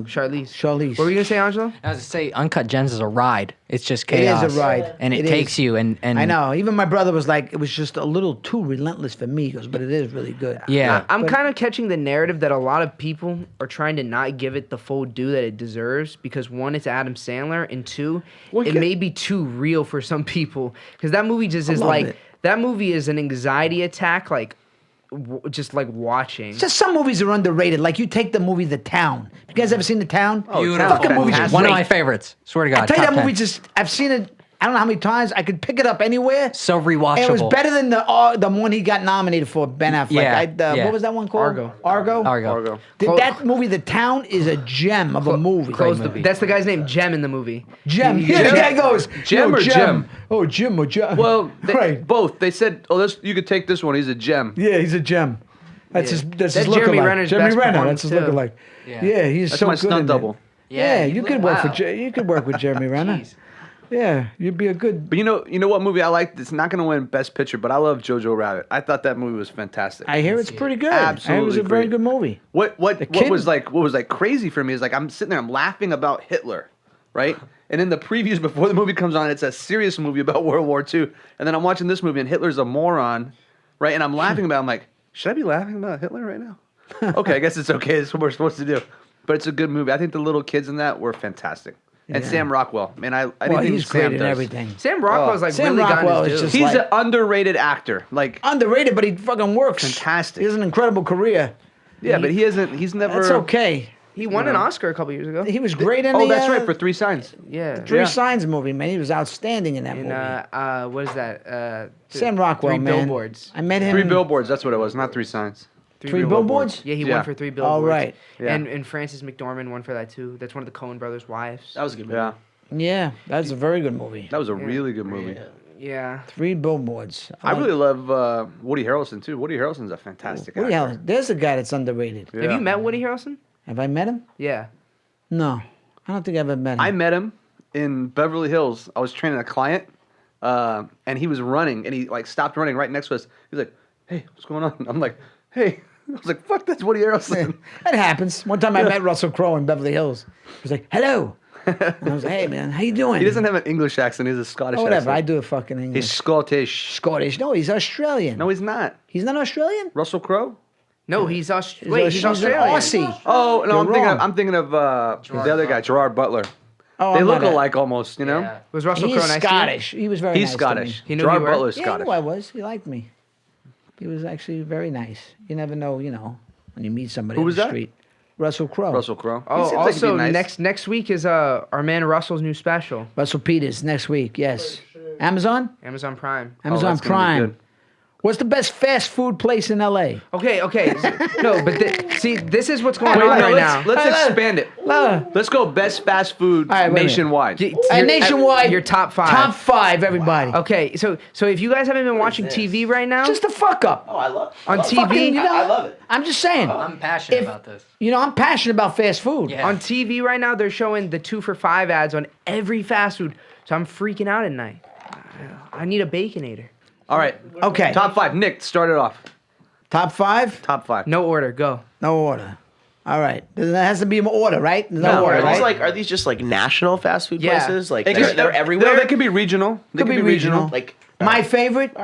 Speaker 2: Charlize.
Speaker 1: Charlize.
Speaker 2: What were you gonna say, Angelo?
Speaker 7: I was to say, Uncut Gems is a ride. It's just
Speaker 1: It
Speaker 7: chaos.
Speaker 1: is a ride.
Speaker 7: and it
Speaker 1: It
Speaker 7: takes
Speaker 1: is.
Speaker 7: you. And
Speaker 1: I know. Even my brother was like, it was just a little too relentless for me. He goes, but it is really good.
Speaker 7: Yeah,
Speaker 2: I'm kind of catching the narrative that a lot of people are trying to not give it the full due that it deserves because one, it's Adam Sandler, and two, it may be too real for some people because that movie just is
Speaker 1: love
Speaker 2: like
Speaker 1: it.
Speaker 2: that movie is an anxiety attack, like just like watching.
Speaker 1: Just some movies are underrated. Like you take the movie The Town. You guys ever seen The Town?
Speaker 7: beautiful.
Speaker 1: Fucking movie's just
Speaker 7: One of
Speaker 1: great.
Speaker 7: my favorites. Swear to God.
Speaker 1: I tell you
Speaker 7: top
Speaker 1: that movie
Speaker 7: 10.
Speaker 1: just. I've seen it. I don't know how many times. I could pick it up anywhere.
Speaker 7: So
Speaker 1: And it was
Speaker 7: rewatchable.
Speaker 1: better than the one he got nominated for, Ben Affleck.
Speaker 7: Yeah, yeah.
Speaker 1: What was that one called? Argo.
Speaker 7: Argo.
Speaker 1: That movie, The Town, is a gem of a movie.
Speaker 2: Close
Speaker 7: movie.
Speaker 2: that's the guy's name, Jem in the movie.
Speaker 1: Gem. Yeah, the guy goes,
Speaker 3: Gem
Speaker 1: "Yo,
Speaker 3: or Jim?"
Speaker 1: Oh, Jim or Gem.
Speaker 3: Well,
Speaker 1: right.
Speaker 3: both. They said, "Oh, this you could take this one. He's a gem."
Speaker 1: Yeah, he's a gem. That's
Speaker 2: Yeah.
Speaker 1: his. That's
Speaker 2: That's
Speaker 1: his
Speaker 2: Jeremy
Speaker 1: lookalike.
Speaker 2: Renner's
Speaker 1: Jeremy
Speaker 2: best
Speaker 1: Renner.
Speaker 2: performance,
Speaker 1: That's his
Speaker 2: too.
Speaker 1: lookalike.
Speaker 7: Yeah.
Speaker 1: Yeah, he's
Speaker 3: That's
Speaker 1: so
Speaker 3: my
Speaker 1: good
Speaker 3: stunt
Speaker 1: in there.
Speaker 3: double.
Speaker 1: Yeah, you could work
Speaker 7: wow.
Speaker 1: for you could work with Jeremy Renner.
Speaker 7: Jeez.
Speaker 1: Yeah, you'd be a good.
Speaker 3: But you know what movie I liked? It's not going to win Best Picture, but I love Jojo Rabbit. I thought that movie was fantastic.
Speaker 1: I hear it's pretty good. I hear it was a
Speaker 3: Absolutely
Speaker 1: very
Speaker 3: great.
Speaker 1: good movie.
Speaker 3: What
Speaker 1: kid-
Speaker 3: was like crazy for me is like I'm sitting there, I'm laughing about Hitler, right? And in the previews before the movie comes on, it's a serious movie about World War II. And then I'm watching this movie and Hitler's a moron, right? And I'm laughing about it. I'm like, should I be laughing about Hitler right now? Okay, I guess it's okay. It's what we're supposed to do. But it's a good movie. I think the little kids in that were fantastic. And
Speaker 1: Yeah.
Speaker 3: Sam Rockwell, man, I
Speaker 1: Well,
Speaker 3: didn't think
Speaker 1: he's
Speaker 3: Sam
Speaker 1: great in
Speaker 3: does.
Speaker 1: everything.
Speaker 2: Sam Rockwell's like
Speaker 1: Sam
Speaker 2: really
Speaker 1: Rockwell
Speaker 2: gotten
Speaker 1: is
Speaker 2: his
Speaker 1: just
Speaker 2: due.
Speaker 3: He's
Speaker 1: like-
Speaker 3: an underrated actor. Like,
Speaker 1: Underrated, but he fucking works.
Speaker 3: Fantastic.
Speaker 1: He has an incredible career.
Speaker 3: yeah, but he's never.
Speaker 1: That's okay.
Speaker 2: He won an Oscar a couple years ago.
Speaker 1: He was great in
Speaker 3: Oh,
Speaker 1: the.
Speaker 3: that's right, for Three Signs.
Speaker 2: Yeah.
Speaker 1: Three Signs movie, man. He was outstanding in that
Speaker 2: And
Speaker 1: movie.
Speaker 2: what is that?
Speaker 1: Sam Rockwell,
Speaker 2: Three
Speaker 1: man.
Speaker 2: Billboards.
Speaker 1: I met him.
Speaker 3: Three Billboards, that's what it was, not Three Signs.
Speaker 1: Three Billboards?
Speaker 2: Yeah, he
Speaker 3: Yeah.
Speaker 2: won for 3 Billboards.
Speaker 1: right.
Speaker 3: Yeah.
Speaker 2: And Frances McDormand won for that too. That's one of the Coen brothers' wives.
Speaker 4: That was a good movie.
Speaker 3: Yeah,
Speaker 1: Yeah, that's a very good movie.
Speaker 3: that was a really good movie.
Speaker 2: Yeah.
Speaker 1: 3 Billboards.
Speaker 3: I really love Woody Harrelson too. Woody Harrelson's a fantastic
Speaker 1: Woody
Speaker 3: actor.
Speaker 1: Harrelson. There's a guy that's underrated.
Speaker 3: Yeah.
Speaker 2: Have you met Woody Harrelson?
Speaker 1: Have I met him?
Speaker 2: Yeah.
Speaker 1: No, I don't think I've ever met him.
Speaker 3: I met him in Beverly Hills. I was training a client, and he was running, and he like stopped running right next to us. He's like, "Hey, what's going on?" I'm like, "Hey." I was like, "Fuck, that's Woody Harrelson."
Speaker 1: That happens. One time I met Russell Crowe in Beverly Hills. He was like, "Hello," and I was like, "Hey, man, how you doing?"
Speaker 3: He doesn't have an English accent. He has a Scottish
Speaker 1: Oh, whatever. I
Speaker 3: accent.
Speaker 1: do a fucking English.
Speaker 3: He's Scottish.
Speaker 1: Scottish. No, he's Australian.
Speaker 3: No, he's not.
Speaker 1: He's not Australian.
Speaker 3: Russell Crowe?
Speaker 2: No, he's
Speaker 1: He's
Speaker 2: he's
Speaker 1: an
Speaker 2: Australian.
Speaker 1: Aussie.
Speaker 3: Oh no,
Speaker 1: You're
Speaker 3: I'm thinking of the other guy, Gerard Butler.
Speaker 1: Oh,
Speaker 3: They
Speaker 1: I'm
Speaker 3: look
Speaker 1: not a-
Speaker 3: alike almost, you know.
Speaker 7: Yeah.
Speaker 2: Was Russell
Speaker 1: He's
Speaker 2: Crowe nice to you?
Speaker 1: Scottish. He was very
Speaker 3: He's
Speaker 1: nice
Speaker 3: Scottish.
Speaker 1: to me.
Speaker 2: He knew
Speaker 3: Gerard
Speaker 2: you were?
Speaker 3: Butler's
Speaker 1: Yeah,
Speaker 3: Scottish.
Speaker 1: he knew I was. He liked me. He was actually very nice. You never know, when you meet somebody
Speaker 3: Who
Speaker 1: on
Speaker 3: was
Speaker 1: the
Speaker 3: that?
Speaker 1: street. Russell Crowe.
Speaker 3: Russell Crowe. He
Speaker 2: Oh,
Speaker 3: seems like he'd be
Speaker 2: also
Speaker 3: nice.
Speaker 2: next week is our man Russell's new special,
Speaker 1: Russell Peters next week. Yes. Amazon.
Speaker 2: Amazon Prime.
Speaker 1: Amazon
Speaker 3: that's gonna be
Speaker 1: Prime.
Speaker 3: good.
Speaker 1: What's the best fast food place in L.A.?
Speaker 2: Okay. No, but see, this is what's going
Speaker 3: Wait,
Speaker 2: on
Speaker 3: no,
Speaker 2: right now.
Speaker 3: let's expand it.
Speaker 1: Uh,
Speaker 3: Let's go best fast food
Speaker 1: All right, wait a minute.
Speaker 3: nationwide.
Speaker 1: nationwide.
Speaker 2: Your top 5.
Speaker 1: Top 5, everybody.
Speaker 2: Okay, so if you guys haven't been watching TV right now,
Speaker 1: Just a fuck up.
Speaker 4: Oh, I love
Speaker 2: on TV,
Speaker 1: Fucking,
Speaker 4: I love it.
Speaker 1: I'm just saying.
Speaker 7: I'm passionate
Speaker 1: If-
Speaker 7: about this.
Speaker 1: I'm passionate about fast food.
Speaker 7: Yeah.
Speaker 2: on TV right now, they're showing the 2 for $5 ads on every fast food. So I'm freaking out at night. I need a Baconator.
Speaker 3: All right.
Speaker 1: Okay.
Speaker 3: Top 5. Nick, start it off.
Speaker 1: Top 5?
Speaker 3: Top 5.
Speaker 2: No order, go.
Speaker 1: No order. All right. There has to be an order, right? There's no, order,
Speaker 4: Are these
Speaker 1: right?
Speaker 4: are these just like national fast food
Speaker 2: Yeah.
Speaker 4: places? Like
Speaker 3: It
Speaker 4: they're,
Speaker 3: could-
Speaker 4: they're everywhere.
Speaker 3: They could be regional. They
Speaker 1: Could be regional.
Speaker 4: like
Speaker 1: My favorite?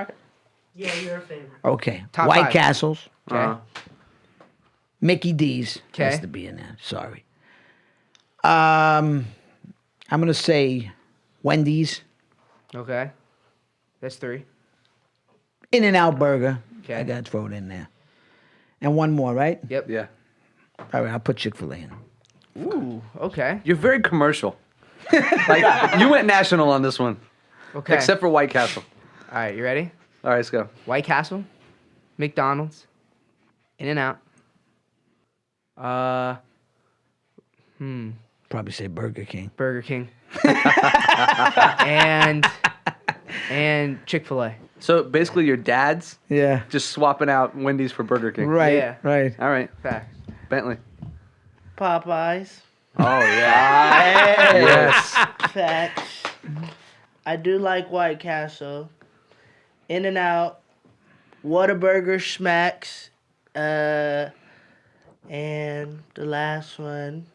Speaker 6: Yeah, you're a favorite.
Speaker 1: Okay.
Speaker 2: Top
Speaker 1: White
Speaker 2: 5.
Speaker 1: Castles.
Speaker 2: Okay.
Speaker 1: Mickey D's.
Speaker 2: 'Kay.
Speaker 1: Has to be in there. Sorry. I'm going to say Wendy's.
Speaker 2: Okay. That's 3.
Speaker 1: In-N-Out Burger.
Speaker 2: Okay.
Speaker 1: I got to throw it in there. And one more, right?
Speaker 2: Yep.
Speaker 3: Yeah.
Speaker 1: All right. I'll put Chick-fil-A in.
Speaker 2: Ooh. Okay.
Speaker 3: You're very commercial. Like you went national on this one,
Speaker 2: Okay.
Speaker 3: except for White Castle.
Speaker 2: All right. You ready?
Speaker 3: All right, let's go.
Speaker 2: White Castle, McDonald's, In-N-Out.
Speaker 1: Probably say Burger King.
Speaker 2: Burger King. and Chick-fil-A.
Speaker 3: So basically, your dad's
Speaker 1: Yeah.
Speaker 3: just swapping out Wendy's for Burger King.
Speaker 1: Right.
Speaker 2: Yeah.
Speaker 1: Right.
Speaker 3: All right,
Speaker 2: Fact.
Speaker 3: Bentley.
Speaker 6: Popeyes.
Speaker 3: Oh yeah. Yes.
Speaker 6: Facts. I do like White Castle. In and Out. Whataburger Schmacks. And the last one.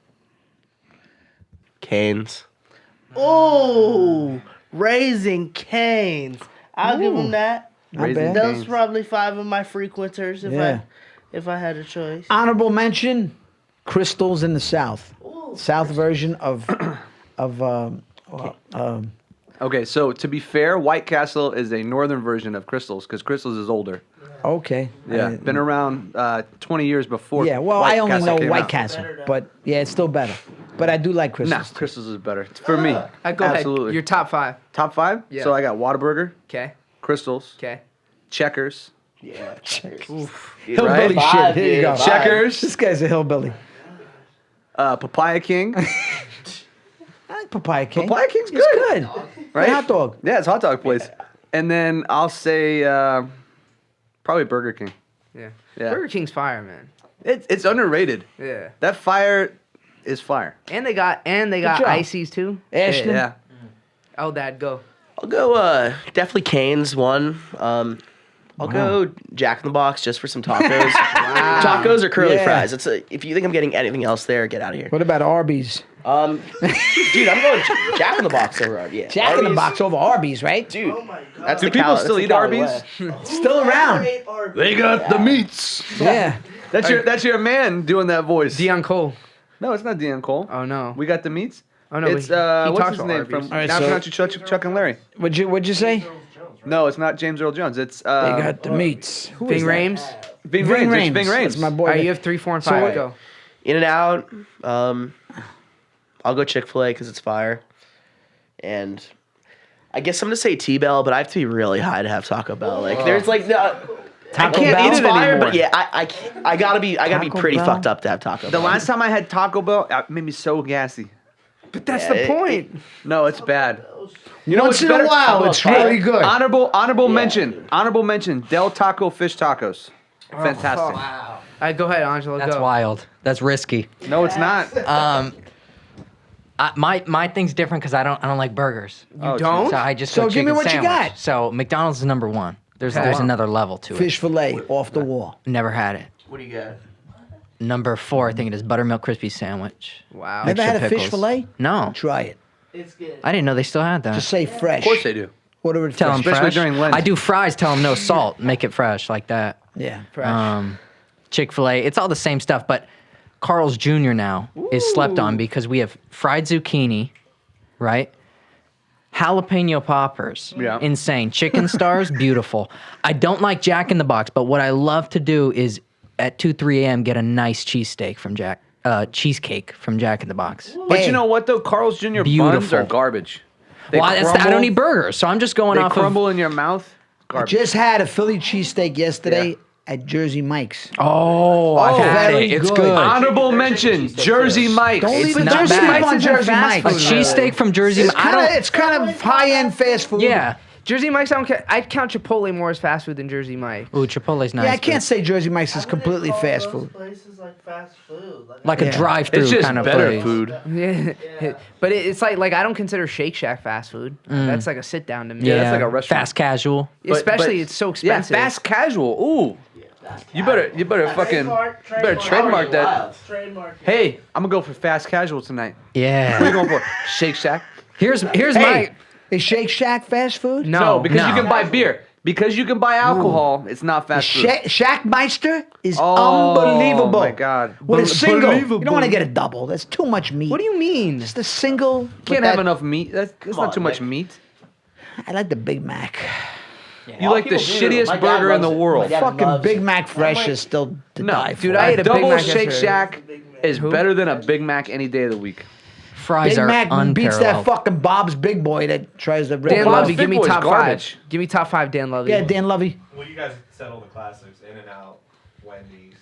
Speaker 4: Canes.
Speaker 6: Oh, Raising Cane's. I'll give them that.
Speaker 1: Not bad.
Speaker 6: Those probably 5 of my frequenters if I had a choice.
Speaker 1: Honorable mention: Crystals in the South. South version of
Speaker 3: Okay, so to be fair, White Castle is a northern version of Crystals because Crystals is older.
Speaker 1: Okay.
Speaker 3: Yeah, been around 20 years before.
Speaker 1: Yeah, well,
Speaker 3: White
Speaker 1: I only
Speaker 3: Castle
Speaker 1: know
Speaker 3: came
Speaker 1: White
Speaker 3: out.
Speaker 1: Castle, but yeah, it's still better. But I do like
Speaker 3: Nah,
Speaker 1: Crystals.
Speaker 3: Crystals is better. It's for me.
Speaker 2: Go
Speaker 3: Absolutely.
Speaker 2: ahead. Your top 5.
Speaker 3: Top 5?
Speaker 2: Yeah.
Speaker 3: So I got Whataburger,
Speaker 2: Okay.
Speaker 3: Crystals,
Speaker 2: Okay.
Speaker 3: Checkers,
Speaker 4: Yeah.
Speaker 1: Hillbilly
Speaker 3: Right?
Speaker 1: shit.
Speaker 4: Five,
Speaker 1: Here you
Speaker 4: dude.
Speaker 1: go.
Speaker 4: Five.
Speaker 3: Checkers,
Speaker 1: This guy's a hillbilly.
Speaker 3: Papaya King.
Speaker 1: I like Papaya King.
Speaker 3: Papaya King's
Speaker 1: It's
Speaker 3: good.
Speaker 1: good.
Speaker 3: Right?
Speaker 1: Hot dog.
Speaker 3: Yeah, it's a hot dog place. And then I'll say probably Burger King.
Speaker 2: Yeah.
Speaker 3: Yeah.
Speaker 2: Burger King's fire, man.
Speaker 3: It's underrated.
Speaker 2: Yeah.
Speaker 3: That fire is fire.
Speaker 2: And they got
Speaker 1: job.
Speaker 2: ices too.
Speaker 1: Ashton.
Speaker 3: Yeah.
Speaker 2: Oh, Dad, go.
Speaker 4: I'll go definitely Canes one. I'll go Jack in the Box just for some tacos. Tacos or curly
Speaker 1: Yeah.
Speaker 4: fries. If you think I'm getting anything else there, get out of here.
Speaker 1: What about Arby's?
Speaker 4: Dude, I'm going Jack in the Box over Arby's. Yeah.
Speaker 1: Jack in the
Speaker 4: Arby's-
Speaker 1: Box over Arby's, right?
Speaker 4: Dude,
Speaker 6: Oh my god.
Speaker 4: that's
Speaker 3: Do
Speaker 4: the
Speaker 3: people
Speaker 4: Cal-
Speaker 3: still
Speaker 4: that's
Speaker 3: eat
Speaker 4: the Cal
Speaker 3: Arby's?
Speaker 4: West.
Speaker 1: Still around.
Speaker 3: They got the meats.
Speaker 1: Yeah.
Speaker 3: That's your man doing that voice.
Speaker 2: Dion Cole.
Speaker 3: No, it's not Deanne Cole.
Speaker 2: Oh no.
Speaker 3: We got the meats.
Speaker 2: Oh no.
Speaker 3: It's
Speaker 2: he
Speaker 3: what's
Speaker 2: talks
Speaker 3: his
Speaker 2: about
Speaker 3: name
Speaker 2: Arby's.
Speaker 3: from
Speaker 1: All right,
Speaker 3: Now
Speaker 1: so-
Speaker 3: Country Chuck and Larry?
Speaker 1: What'd you say?
Speaker 3: No, it's not James Earl Jones. It's
Speaker 1: They got the meats. Who is
Speaker 2: Ving
Speaker 1: that?
Speaker 2: Rhames.
Speaker 3: Ving
Speaker 1: Ving
Speaker 3: Rhames.
Speaker 1: Rhames.
Speaker 3: It's Ving Rhames.
Speaker 1: That's my boy.
Speaker 2: All right, you have 3, 4, and 5.
Speaker 1: what-
Speaker 2: Go.
Speaker 4: In and Out. I'll go Chick-fil-A because it's fire. And I guess I'm gonna say T-Bell, but I have to be really high to have Taco Bell. Like there's like no. I
Speaker 1: Taco
Speaker 4: can't
Speaker 1: Bell?
Speaker 4: eat it fire,
Speaker 3: anymore.
Speaker 4: but yeah, I can't, I gotta be
Speaker 1: Taco
Speaker 4: pretty
Speaker 1: Bell?
Speaker 4: fucked up to have Taco
Speaker 3: The
Speaker 4: Bell.
Speaker 3: last time I had Taco Bell, it made me so gassy.
Speaker 2: But that's
Speaker 4: Yeah,
Speaker 2: the point.
Speaker 3: No, it's bad. You know
Speaker 1: Once
Speaker 3: what's
Speaker 1: in a
Speaker 3: better?
Speaker 1: while, it's really good.
Speaker 3: Honorable mention. Honorable mention. Del Taco fish tacos. Fantastic.
Speaker 2: All right, go ahead, Angelo.
Speaker 7: That's
Speaker 2: go.
Speaker 7: wild. That's risky.
Speaker 3: No, it's not.
Speaker 7: My thing's different because I don't like burgers.
Speaker 3: You
Speaker 2: don't?
Speaker 7: So I just
Speaker 1: So
Speaker 7: go
Speaker 1: give me
Speaker 7: chicken
Speaker 1: what you
Speaker 7: sandwich.
Speaker 1: got.
Speaker 7: So McDonald's is number 1. There's
Speaker 2: Okay.
Speaker 7: another level to it.
Speaker 1: Fish fillet off the wall.
Speaker 7: Never had it.
Speaker 4: What do you got?
Speaker 7: Number 4, I think it is buttermilk crispy sandwich.
Speaker 2: Wow.
Speaker 1: Never
Speaker 7: Extra
Speaker 1: had a fish
Speaker 7: pickles.
Speaker 1: fillet?
Speaker 7: No,
Speaker 1: Try it.
Speaker 6: It's good.
Speaker 7: I didn't know they still had that.
Speaker 1: Just say fresh.
Speaker 3: Of course they do.
Speaker 1: Order it
Speaker 7: Tell them
Speaker 1: fresh.
Speaker 3: Especially
Speaker 7: fresh.
Speaker 3: during Lent.
Speaker 7: I do fries. Tell them no salt. Make it fresh like that.
Speaker 1: Yeah.
Speaker 7: Chick-fil-A. It's all the same stuff, but Carl's Jr. now is slept on because we have fried zucchini, right? Jalapeno poppers.
Speaker 3: Yeah.
Speaker 7: Insane. Chicken stars, beautiful. I don't like Jack in the Box, but what I love to do is at 2, 3 a.m. get a nice cheesesteak from cheesecake from Jack in the Box.
Speaker 3: But
Speaker 1: Hey.
Speaker 3: you know what though? Carl's Jr. buns
Speaker 7: Beautiful.
Speaker 3: are garbage. They
Speaker 7: Well, I don't
Speaker 3: crumble-
Speaker 7: eat burgers, so I'm just going
Speaker 3: They
Speaker 7: off
Speaker 3: crumble in your mouth. Garbage.
Speaker 1: Just had a Philly cheesesteak yesterday
Speaker 3: Yeah.
Speaker 1: at Jersey Mike's.
Speaker 7: of. Oh, I've had
Speaker 1: very
Speaker 7: it. It's
Speaker 1: good.
Speaker 7: good.
Speaker 3: Honorable mention. Jersey Mike's.
Speaker 1: Don't
Speaker 7: It's
Speaker 1: even
Speaker 7: not
Speaker 1: Jersey
Speaker 7: bad.
Speaker 1: Mike's on Jersey
Speaker 2: Fast
Speaker 1: Mike's.
Speaker 7: A cheesesteak from Jersey.
Speaker 1: It's kind of high-end fast food.
Speaker 7: Yeah.
Speaker 2: Jersey Mike's, I'd count Chipotle more as fast food than Jersey Mike's.
Speaker 7: Ooh, Chipotle's nice.
Speaker 1: Yeah, I can't
Speaker 7: but
Speaker 1: say Jersey Mike's is completely
Speaker 6: Call
Speaker 1: fast
Speaker 6: those
Speaker 1: food.
Speaker 6: places like fast food.
Speaker 7: like
Speaker 1: Yeah.
Speaker 7: a drive-through
Speaker 3: It's just
Speaker 7: kind of
Speaker 3: better
Speaker 7: place.
Speaker 3: food.
Speaker 2: Yeah. But it's like I don't consider Shake Shack fast food. That's like a sit down to me.
Speaker 7: Yeah,
Speaker 3: that's like a restaurant.
Speaker 7: Fast casual.
Speaker 2: Especially it's so expensive.
Speaker 3: Yeah, fast casual. Ooh. You better fucking trademark that.
Speaker 6: Trademark.
Speaker 3: Hey, I'm gonna go for fast casual tonight. What are you
Speaker 7: Yeah.
Speaker 3: going for? Shake Shack?
Speaker 7: Here's
Speaker 1: Hey,
Speaker 7: my.
Speaker 1: is Shake Shack fast food?
Speaker 2: No,
Speaker 3: because
Speaker 7: no.
Speaker 3: you can buy beer. Because you can buy alcohol, it's not fast food.
Speaker 1: Shackmeister is
Speaker 3: Oh,
Speaker 1: unbelievable.
Speaker 3: my God.
Speaker 1: With a single. You
Speaker 3: Believable.
Speaker 1: don't want to get a double. That's too much meat.
Speaker 2: What do you mean?
Speaker 1: Just a single.
Speaker 3: You can't have enough meat. That's not
Speaker 4: on,
Speaker 3: too much
Speaker 4: Nick.
Speaker 3: meat.
Speaker 1: I like the Big Mac.
Speaker 3: You like the shittiest burger in the world.
Speaker 1: Fucking Big Mac fresh is still to
Speaker 3: No,
Speaker 1: die for.
Speaker 2: dude, I ate a Big
Speaker 3: double
Speaker 2: Mac
Speaker 3: Shake
Speaker 2: yesterday.
Speaker 3: Shack is better than a Big Mac any day of the week.
Speaker 7: Fries
Speaker 1: Big
Speaker 7: are
Speaker 1: Mac beats that
Speaker 7: unparalleled.
Speaker 1: fucking Bob's Big Boy that tries to rip
Speaker 2: Dan
Speaker 1: off.
Speaker 3: Bob's
Speaker 2: Lovey,
Speaker 3: Big
Speaker 2: give me
Speaker 3: Boy is
Speaker 2: top
Speaker 3: garbage.
Speaker 2: 5. Give me top 5, Dan Lovey.
Speaker 1: Yeah, Dan Lovey.
Speaker 8: Well, you guys settle the classics. In-N-Out, Wendy's,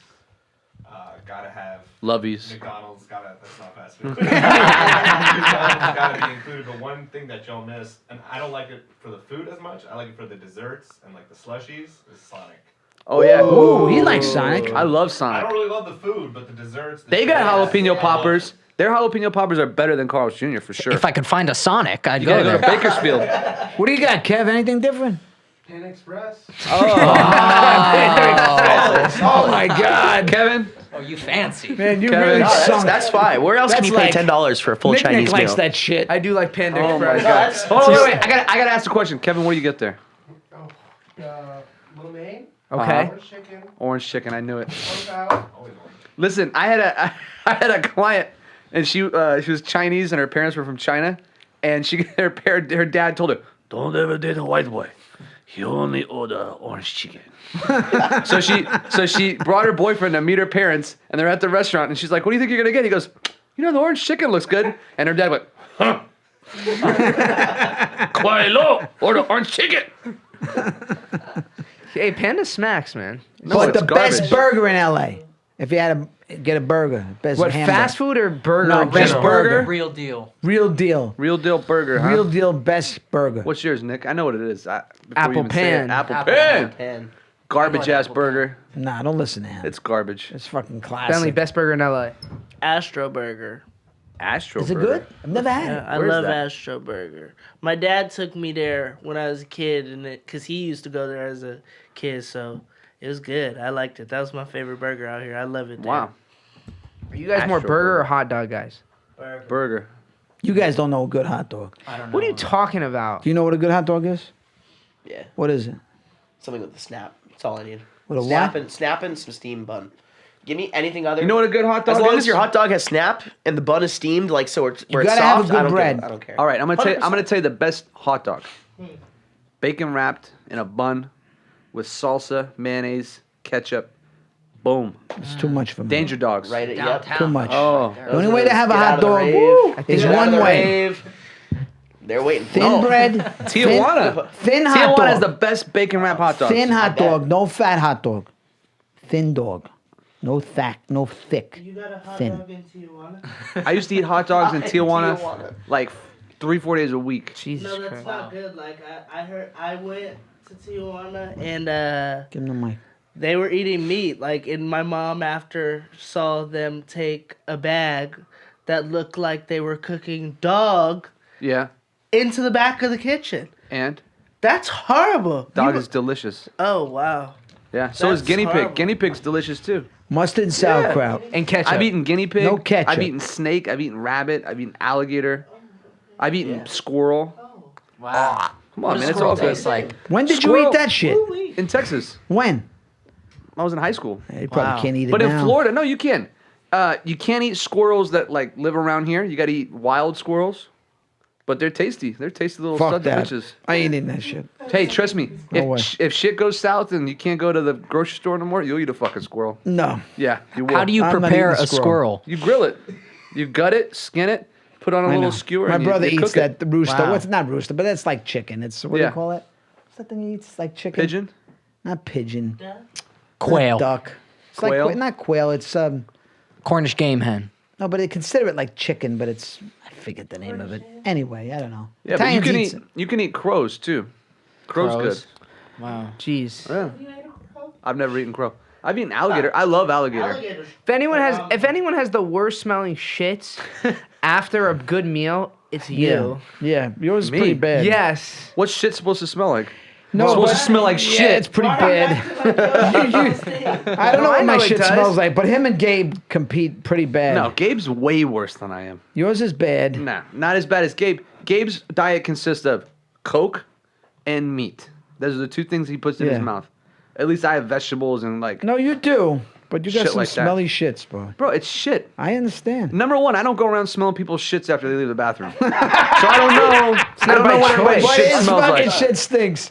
Speaker 8: gotta have
Speaker 3: Lovies.
Speaker 8: McDonald's. That's not fast food. McDonald's gotta be included. But one thing that y'all miss, and I don't like it for the food as much. I like it for the desserts and like the slushies. Is Sonic.
Speaker 3: Oh yeah.
Speaker 1: Ooh, he likes Sonic.
Speaker 3: I love
Speaker 8: I
Speaker 3: Sonic.
Speaker 8: don't really love the food, but the desserts.
Speaker 3: They got jalapeno poppers. Their jalapeno poppers are better than Carl's Jr. for sure.
Speaker 7: If I could find a Sonic, I'd
Speaker 3: you
Speaker 7: go
Speaker 3: gotta
Speaker 7: there.
Speaker 3: go to Bakersfield.
Speaker 1: What do you got, Kev? Anything different?
Speaker 5: Pan Express.
Speaker 1: Oh my God,
Speaker 3: Kevin,
Speaker 7: Oh, you fancy.
Speaker 1: man, you
Speaker 3: Kevin.
Speaker 1: really
Speaker 3: No,
Speaker 1: sunk.
Speaker 4: That's fine. Where else can
Speaker 1: That's
Speaker 4: you pay
Speaker 1: like-
Speaker 4: $10 for a full
Speaker 1: Nick
Speaker 4: Chinese
Speaker 1: likes
Speaker 4: meal?
Speaker 1: that shit.
Speaker 2: I do like Panda
Speaker 3: oh my
Speaker 2: Express.
Speaker 3: God. Hold on, wait. I gotta ask a question. Kevin, what do you get there?
Speaker 5: Lo mein,
Speaker 2: Okay.
Speaker 5: orange chicken,
Speaker 3: Orange chicken. I knew it.
Speaker 5: pork
Speaker 3: Listen, I had a client, and she was Chinese, and her parents were from China, and her dad told her, "Don't ever date a white boy. He only order orange chicken." so she brought her boyfriend to meet her parents, and they're at the restaurant, and she's like, "What do you think you're gonna get?" He goes, "You know, the orange chicken looks good," and her dad went, "Huh." Quite low. Order orange chicken.
Speaker 2: Hey, Panda smacks, man.
Speaker 3: No,
Speaker 1: But
Speaker 3: it's
Speaker 1: the
Speaker 3: garbage.
Speaker 1: best burger in LA. If you had to get a burger, best
Speaker 2: What,
Speaker 1: hamburger.
Speaker 2: fast food or burger?
Speaker 1: No,
Speaker 2: in
Speaker 1: best
Speaker 2: general?
Speaker 1: burger.
Speaker 7: Real deal.
Speaker 1: Real deal.
Speaker 3: Real deal burger, huh?
Speaker 1: Real deal best burger.
Speaker 3: What's yours, Nick? I know what it is. Before you
Speaker 2: Apple
Speaker 3: even say it.
Speaker 2: pan.
Speaker 3: Apple
Speaker 7: Apple
Speaker 3: pan.
Speaker 4: Pan.
Speaker 3: Garbage ass burger.
Speaker 1: Nah, don't listen to him.
Speaker 3: It's garbage.
Speaker 1: It's fucking classic.
Speaker 2: Bentley, best burger in LA.
Speaker 6: Astro Burger.
Speaker 3: Astro
Speaker 1: Is it
Speaker 3: burger.
Speaker 1: good? I've never had
Speaker 6: Yeah,
Speaker 1: it.
Speaker 6: I
Speaker 3: Where's
Speaker 6: love
Speaker 3: that?
Speaker 6: Astro Burger. My dad took me there when I was a kid, and because he used to go there as a kid, so it was good. I liked it. That was my favorite burger out here. I love it. There.
Speaker 3: Wow.
Speaker 2: Are you guys more
Speaker 3: Astro
Speaker 2: burger
Speaker 3: burger.
Speaker 2: or hot dog guys?
Speaker 3: Burger.
Speaker 1: You guys don't know a good hot dog.
Speaker 7: I don't know.
Speaker 2: What are you talking about?
Speaker 1: Do you know what a good hot dog is?
Speaker 4: Yeah.
Speaker 1: What is it?
Speaker 4: Something with the snap. That's all I need.
Speaker 1: With a what?
Speaker 4: Snap and some steam bun. Give me anything other.
Speaker 3: You know what a good hot dog
Speaker 4: As long
Speaker 3: is?
Speaker 4: as your hot dog has snap and the bun is steamed, like so it's where it's
Speaker 1: gotta have a
Speaker 4: soft.
Speaker 1: good
Speaker 4: I don't
Speaker 1: bread.
Speaker 4: I don't care.
Speaker 3: All right, I'm gonna
Speaker 4: 100%.
Speaker 3: tell you the best hot dog. Bacon wrapped in a bun with salsa, mayonnaise, ketchup. Boom.
Speaker 1: It's too much for me.
Speaker 3: Danger dogs.
Speaker 4: Right at
Speaker 7: Downtown.
Speaker 1: Too much.
Speaker 3: Oh.
Speaker 1: The only way to have a
Speaker 4: Get out
Speaker 1: hot
Speaker 4: of the
Speaker 1: dog
Speaker 4: rave.
Speaker 1: woo,
Speaker 4: Get
Speaker 1: is
Speaker 4: out of
Speaker 1: one
Speaker 4: the
Speaker 1: way.
Speaker 4: rave. They're waiting.
Speaker 1: Thin
Speaker 4: No.
Speaker 1: bread.
Speaker 3: Tijuana.
Speaker 1: Thin hot
Speaker 3: Tijuana is the
Speaker 1: dog.
Speaker 3: best bacon wrap hot dog.
Speaker 1: Thin hot
Speaker 4: bet.
Speaker 1: dog. No fat hot dog. Thin dog. No thick. No thick.
Speaker 6: You got a hot
Speaker 1: Thin.
Speaker 6: dog in Tijuana?
Speaker 3: I used to eat hot dogs in Tijuana
Speaker 4: Tijuana.
Speaker 3: like 3-4 days a week.
Speaker 2: Jesus
Speaker 6: No, that's
Speaker 2: Christ.
Speaker 6: not good. Like I heard, I went to Tijuana and
Speaker 1: Give him the mic.
Speaker 6: they were eating meat. Like, and my mom after saw them take a bag that looked like they were cooking dog
Speaker 3: Yeah.
Speaker 6: into the back of the kitchen.
Speaker 3: And
Speaker 6: That's horrible.
Speaker 3: dog
Speaker 6: You-
Speaker 3: is delicious.
Speaker 6: Oh wow.
Speaker 3: Yeah. So is
Speaker 6: That's
Speaker 3: guinea pig.
Speaker 6: horrible.
Speaker 3: Guinea pig's delicious too.
Speaker 1: Mustard and sauerkraut.
Speaker 2: And ketchup.
Speaker 3: I've eaten guinea pig.
Speaker 1: No ketchup.
Speaker 3: I've eaten snake. I've eaten rabbit. I've eaten alligator. I've eaten squirrel.
Speaker 7: Wow.
Speaker 3: Come on,
Speaker 7: What
Speaker 3: man.
Speaker 7: does
Speaker 3: It's all
Speaker 7: squirrel
Speaker 3: good.
Speaker 7: taste like?
Speaker 1: When did you
Speaker 3: Squirrel.
Speaker 1: eat that shit?
Speaker 3: In Texas.
Speaker 1: When?
Speaker 3: I was in high school.
Speaker 1: You probably
Speaker 7: Wow.
Speaker 1: can't eat it
Speaker 3: But
Speaker 1: now.
Speaker 3: in Florida, no, you can. You can't eat squirrels that like live around here. You got to eat wild squirrels. But they're tasty. They're tasty little
Speaker 1: Fuck
Speaker 3: sons of
Speaker 1: that.
Speaker 3: bitches.
Speaker 1: I ain't eating that shit.
Speaker 3: Hey, trust me.
Speaker 1: No way.
Speaker 3: If shit goes south and you can't go to the grocery store no more, you'll eat a fucking squirrel.
Speaker 1: No.
Speaker 3: Yeah, you will.
Speaker 7: How do you
Speaker 1: I'm not
Speaker 7: prepare
Speaker 1: eating
Speaker 7: a squirrel?
Speaker 3: You grill it. You gut it, skin it, put on a
Speaker 1: I
Speaker 3: little
Speaker 1: know.
Speaker 3: skewer.
Speaker 1: My
Speaker 3: and
Speaker 1: brother
Speaker 3: you
Speaker 1: eats
Speaker 3: cook it.
Speaker 1: that rooster.
Speaker 7: Wow.
Speaker 1: What's not rooster, but that's like chicken. It's what do
Speaker 3: Yeah.
Speaker 1: you call it? What's that thing he eats? It's like chicken.
Speaker 3: Pigeon.
Speaker 1: Not pigeon.
Speaker 7: Quail.
Speaker 1: Duck. It's
Speaker 3: Quail?
Speaker 1: like not quail. It's
Speaker 7: Cornish game hen.
Speaker 1: no, but they consider it like chicken, but it's I forget the name of it. Anyway, I don't know.
Speaker 3: Yeah, but
Speaker 1: Italians
Speaker 3: you
Speaker 1: eats
Speaker 3: can eat.
Speaker 1: it.
Speaker 3: You can eat crows too. Crow's
Speaker 7: Crows. Wow.
Speaker 2: Jeez.
Speaker 3: good. Yeah. I've never eaten crow. I've eaten alligator. I love alligator.
Speaker 2: If anyone has the worst smelling shits after a good meal, it's you.
Speaker 1: Yeah, yours is
Speaker 3: Me?
Speaker 1: pretty bad.
Speaker 2: Yes.
Speaker 3: What's shit supposed to smell like?
Speaker 1: No,
Speaker 3: It's supposed
Speaker 1: but-
Speaker 3: to smell like
Speaker 1: Yeah,
Speaker 3: shit.
Speaker 1: it's pretty bad. I don't know
Speaker 2: I
Speaker 1: what my
Speaker 2: know it
Speaker 1: shit
Speaker 2: does.
Speaker 1: smells like, but him and Gabe compete pretty bad.
Speaker 3: No, Gabe's way worse than I am.
Speaker 1: Yours is bad.
Speaker 3: Nah, not as bad as Gabe. Gabe's diet consists of Coke and meat. Those are the two things he puts in his
Speaker 1: Yeah.
Speaker 3: mouth. At least I have vegetables and like.
Speaker 1: No, you do, but you got
Speaker 3: Shit
Speaker 1: some
Speaker 3: like that.
Speaker 1: smelly shits, bro.
Speaker 3: Bro, it's shit.
Speaker 1: I understand.
Speaker 3: Number one, I don't go around smelling people's shits after they leave the bathroom. So I don't know. I don't know what everybody's
Speaker 1: But
Speaker 3: shit
Speaker 1: his
Speaker 3: smells
Speaker 1: fucking
Speaker 3: like.
Speaker 1: shit stinks.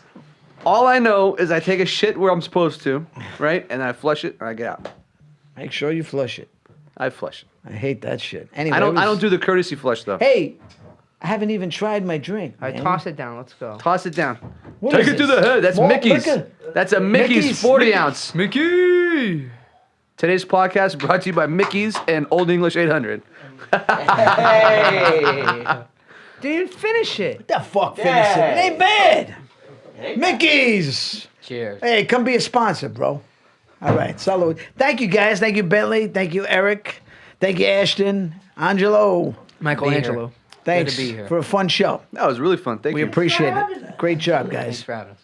Speaker 3: All I know is I take a shit where I'm supposed to, right? And then I flush it and I get out.
Speaker 1: Make sure you flush it.
Speaker 3: I flush it.
Speaker 1: I hate that shit. Anyway,
Speaker 3: I don't
Speaker 1: it was-
Speaker 3: do the courtesy flush though.
Speaker 1: Hey, I haven't even tried my drink.
Speaker 2: All right,
Speaker 1: man.
Speaker 2: toss it down. Let's go.
Speaker 3: Toss it down.
Speaker 1: What
Speaker 3: Take
Speaker 1: is
Speaker 3: it to
Speaker 1: this?
Speaker 3: the head. That's
Speaker 1: Malt
Speaker 3: Mickey's.
Speaker 1: liquor?
Speaker 3: That's a Mickey's,
Speaker 1: Mickey's?
Speaker 3: 40 ounce.
Speaker 2: Mickey.
Speaker 3: Today's podcast brought to you by Mickey's and Old English 800.
Speaker 4: Hey.
Speaker 2: Didn't even finish it.
Speaker 1: What the fuck? Finish it. It ain't bad. Mickey's.
Speaker 7: Cheers.
Speaker 1: Hey, come be a sponsor, bro. All right, salud. Thank you, guys. Thank you, Bentley. Thank you, Eric. Thank you, Ashton, Angelo.
Speaker 2: Michelangelo.
Speaker 1: Thanks
Speaker 7: be here.
Speaker 1: for a fun show.
Speaker 3: That was really fun. Thank
Speaker 1: We
Speaker 3: you.
Speaker 1: appreciate it. Great job, guys.
Speaker 7: Thanks for having us.